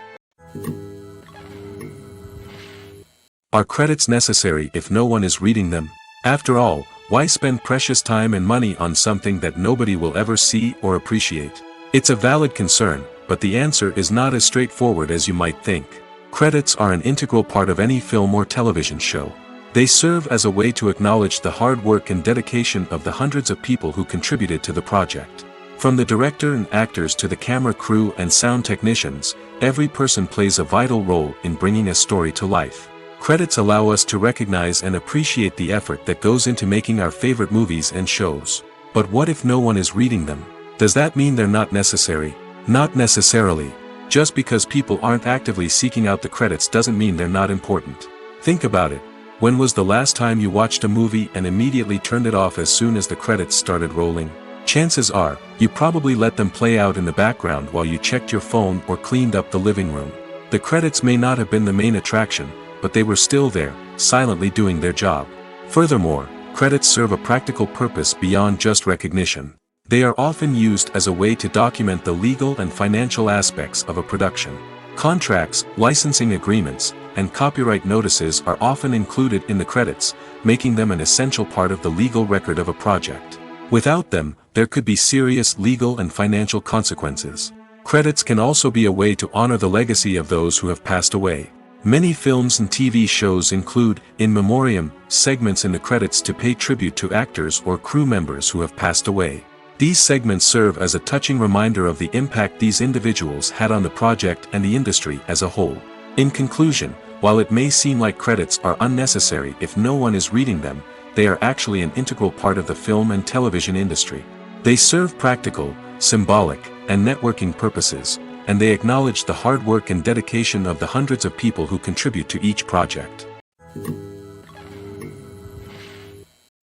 Are credits necessary if no one is reading them? After all, why spend precious time and money on something that nobody will ever see or appreciate? It's a valid concern, but the answer is not as straightforward as you might think. Credits are an integral part of any film or television show. They serve as a way to acknowledge the hard work and dedication of the hundreds of people who contributed to the project. From the director and actors to the camera crew and sound technicians, every person plays a vital role in bringing a story to life. Credits allow us to recognize and appreciate the effort that goes into making our favorite movies and shows. But what if no one is reading them? Does that mean they're not necessary? Not necessarily. Just because people aren't actively seeking out the credits doesn't mean they're not important. Think about it. When was the last time you watched a movie and immediately turned it off as soon as the credits started rolling? Chances are, you probably let them play out in the background while you checked your phone or cleaned up the living room. The credits may not have been the main attraction, but they were still there, silently doing their job. Furthermore, credits serve a practical purpose beyond just recognition. They are often used as a way to document the legal and financial aspects of a production. Contracts, licensing agreements, and copyright notices are often included in the credits, making them an essential part of the legal record of a project. Without them, there could be serious legal and financial consequences. Credits can also be a way to honor the legacy of those who have passed away. Many films and TV shows include, in memoriam, segments in the credits to pay tribute to actors or crew members who have passed away. These segments serve as a touching reminder of the impact these individuals had on the project and the industry as a whole. In conclusion, while it may seem like credits are unnecessary if no one is reading them, they are actually an integral part of the film and television industry. They serve practical, symbolic, and networking purposes, and they acknowledge the hard work and dedication of the hundreds of people who contribute to each project.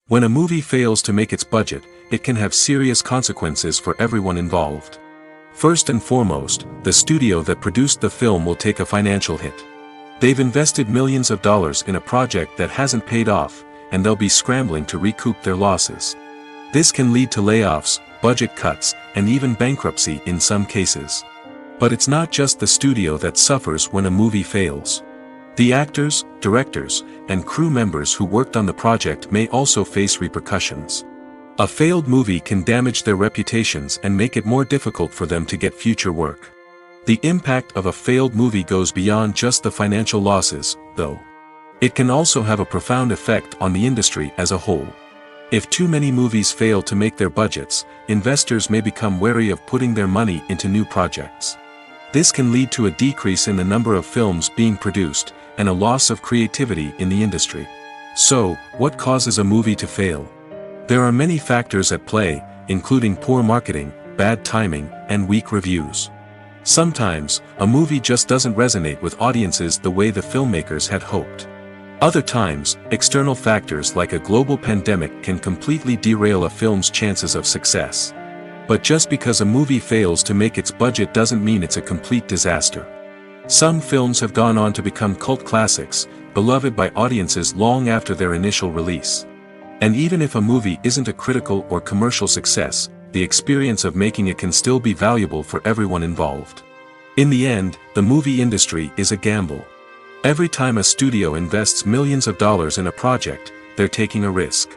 When a movie fails to make its budget, it can have serious consequences for everyone involved. First and foremost, the studio that produced the film will take a financial hit. They've invested millions of dollars in a project that hasn't paid off, and they'll be scrambling to recoup their losses. This can lead to layoffs, budget cuts, and even bankruptcy in some cases. But it's not just the studio that suffers when a movie fails. The actors, directors, and crew members who worked on the project may also face repercussions. A failed movie can damage their reputations and make it more difficult for them to get future work. The impact of a failed movie goes beyond just the financial losses, though. It can also have a profound effect on the industry as a whole. If too many movies fail to make their budgets, investors may become wary of putting their money into new projects. This can lead to a decrease in the number of films being produced, and a loss of creativity in the industry. So, what causes a movie to fail? There are many factors at play, including poor marketing, bad timing, and weak reviews. Sometimes, a movie just doesn't resonate with audiences the way the filmmakers had hoped. Other times, external factors like a global pandemic can completely derail a film's chances of success. But just because a movie fails to make its budget doesn't mean it's a complete disaster. Some films have gone on to become cult classics, beloved by audiences long after their initial release. And even if a movie isn't a critical or commercial success, the experience of making it can still be valuable for everyone involved. In the end, the movie industry is a gamble. Every time a studio invests millions of dollars in a project, they're taking a risk.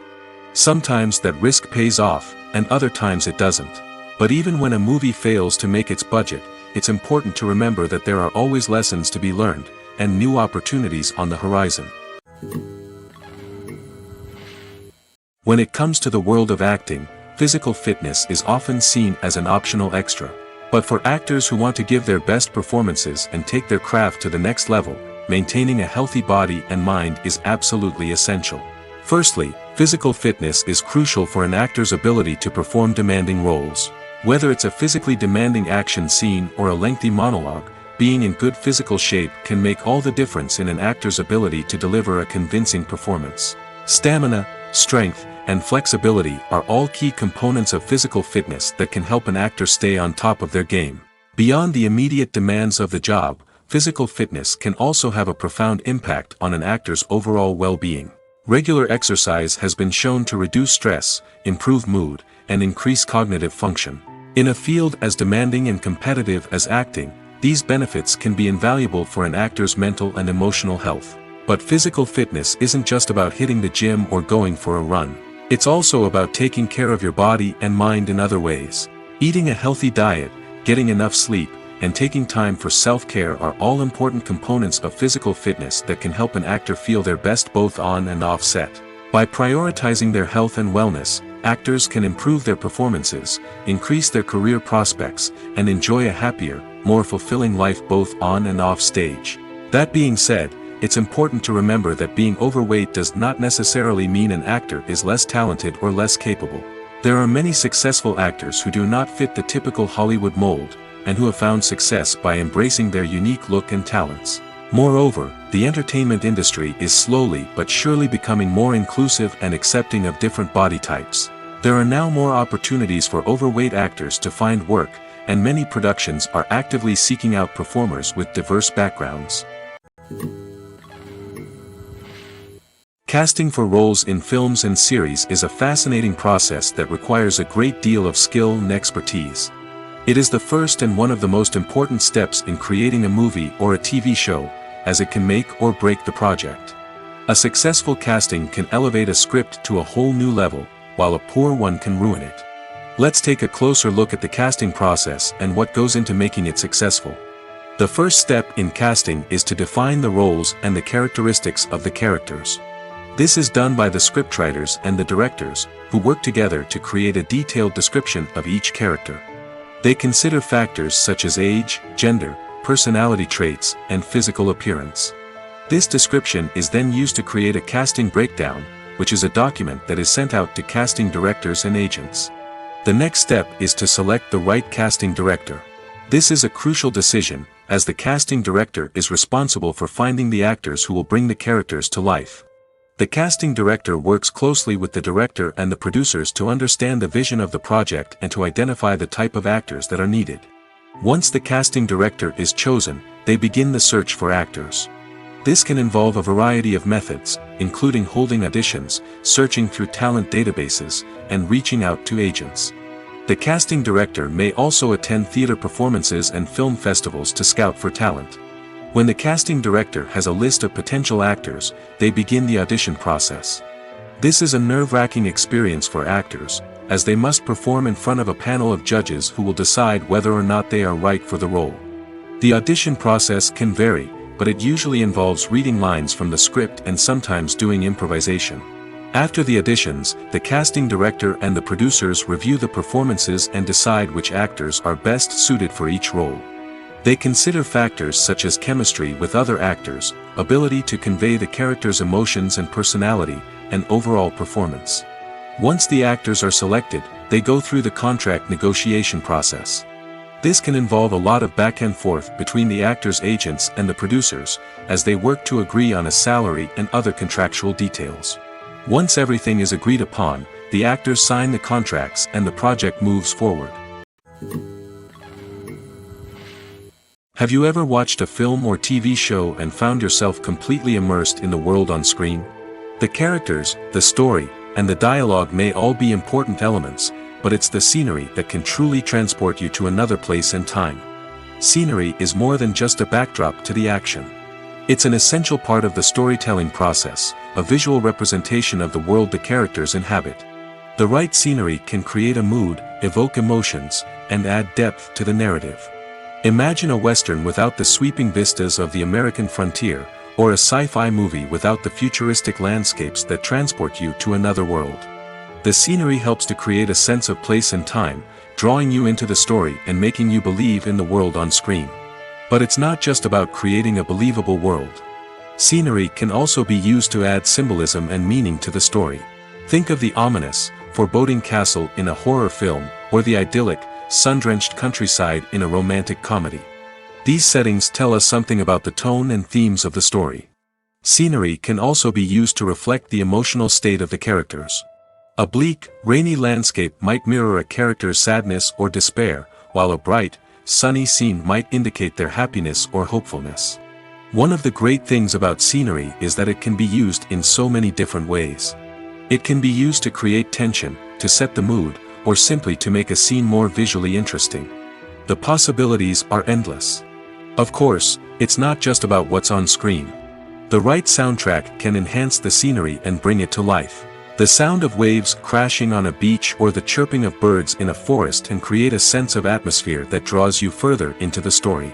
Sometimes that risk pays off, and other times it doesn't. But even when a movie fails to make its budget, it's important to remember that there are always lessons to be learned, and new opportunities on the horizon. When it comes to the world of acting, physical fitness is often seen as an optional extra. But for actors who want to give their best performances and take their craft to the next level, maintaining a healthy body and mind is absolutely essential. Firstly, physical fitness is crucial for an actor's ability to perform demanding roles. Whether it's a physically demanding action scene or a lengthy monologue, being in good physical shape can make all the difference in an actor's ability to deliver a convincing performance. Stamina, strength, and flexibility are all key components of physical fitness that can help an actor stay on top of their game. Beyond the immediate demands of the job, physical fitness can also have a profound impact on an actor's overall well-being. Regular exercise has been shown to reduce stress, improve mood, and increase cognitive function. In a field as demanding and competitive as acting, these benefits can be invaluable for an actor's mental and emotional health. But physical fitness isn't just about hitting the gym or going for a run. It's also about taking care of your body and mind in other ways. Eating a healthy diet, getting enough sleep, and taking time for self-care are all important components of physical fitness that can help an actor feel their best both on and off set. By prioritizing their health and wellness, actors can improve their performances, increase their career prospects, and enjoy a happier, more fulfilling life both on and off stage. That being said, it's important to remember that being overweight does not necessarily mean an actor is less talented or less capable. There are many successful actors who do not fit the typical Hollywood mold, and who have found success by embracing their unique look and talents. Moreover, the entertainment industry is slowly but surely becoming more inclusive and accepting of different body types. There are now more opportunities for overweight actors to find work, and many productions are actively seeking out performers with diverse backgrounds. Casting for roles in films and series is a fascinating process that requires a great deal of skill and expertise. It is the first and one of the most important steps in creating a movie or a TV show, as it can make or break the project. A successful casting can elevate a script to a whole new level, while a poor one can ruin it. Let's take a closer look at the casting process and what goes into making it successful. The first step in casting is to define the roles and the characteristics of the characters. This is done by the scriptwriters and the directors, who work together to create a detailed description of each character. They consider factors such as age, gender, personality traits, and physical appearance. This description is then used to create a casting breakdown, which is a document that is sent out to casting directors and agents. The next step is to select the right casting director. This is a crucial decision, as the casting director is responsible for finding the actors who will bring the characters to life. The casting director works closely with the director and the producers to understand the vision of the project and to identify the type of actors that are needed. Once the casting director is chosen, they begin the search for actors. This can involve a variety of methods, including holding auditions, searching through talent databases, and reaching out to agents. The casting director may also attend theater performances and film festivals to scout for talent. When the casting director has a list of potential actors, they begin the audition process. This is a nerve-wracking experience for actors, as they must perform in front of a panel of judges who will decide whether or not they are right for the role. The audition process can vary, but it usually involves reading lines from the script and sometimes doing improvisation. After the auditions, the casting director and the producers review the performances and decide which actors are best suited for each role. They consider factors such as chemistry with other actors, ability to convey the character's emotions and personality, and overall performance. Once the actors are selected, they go through the contract negotiation process. This can involve a lot of back and forth between the actors' agents and the producers, as they work to agree on a salary and other contractual details. Once everything is agreed upon, the actors sign the contracts and the project moves forward. Have you ever watched a film or TV show and found yourself completely immersed in the world on screen? The characters, the story, and the dialogue may all be important elements, but it's the scenery that can truly transport you to another place and time. Scenery is more than just a backdrop to the action. It's an essential part of the storytelling process, a visual representation of the world the characters inhabit. The right scenery can create a mood, evoke emotions, and add depth to the narrative. Imagine a Western without the sweeping vistas of the American frontier, or a sci-fi movie without the futuristic landscapes that transport you to another world. The scenery helps to create a sense of place and time, drawing you into the story and making you believe in the world on screen. But it's not just about creating a believable world. Scenery can also be used to add symbolism and meaning to the story. Think of the ominous, foreboding castle in a horror film, or the idyllic, sun-drenched countryside in a romantic comedy. These settings tell us something about the tone and themes of the story. Scenery can also be used to reflect the emotional state of the characters. A bleak, rainy landscape might mirror a character's sadness or despair, while a bright, sunny scene might indicate their happiness or hopefulness. One of the great things about scenery is that it can be used in so many different ways. It can be used to create tension, to set the mood, or simply to make a scene more visually interesting. The possibilities are endless. Of course, it's not just about what's on screen. The right soundtrack can enhance the scenery and bring it to life. The sound of waves crashing on a beach or the chirping of birds in a forest can create a sense of atmosphere that draws you further into the story.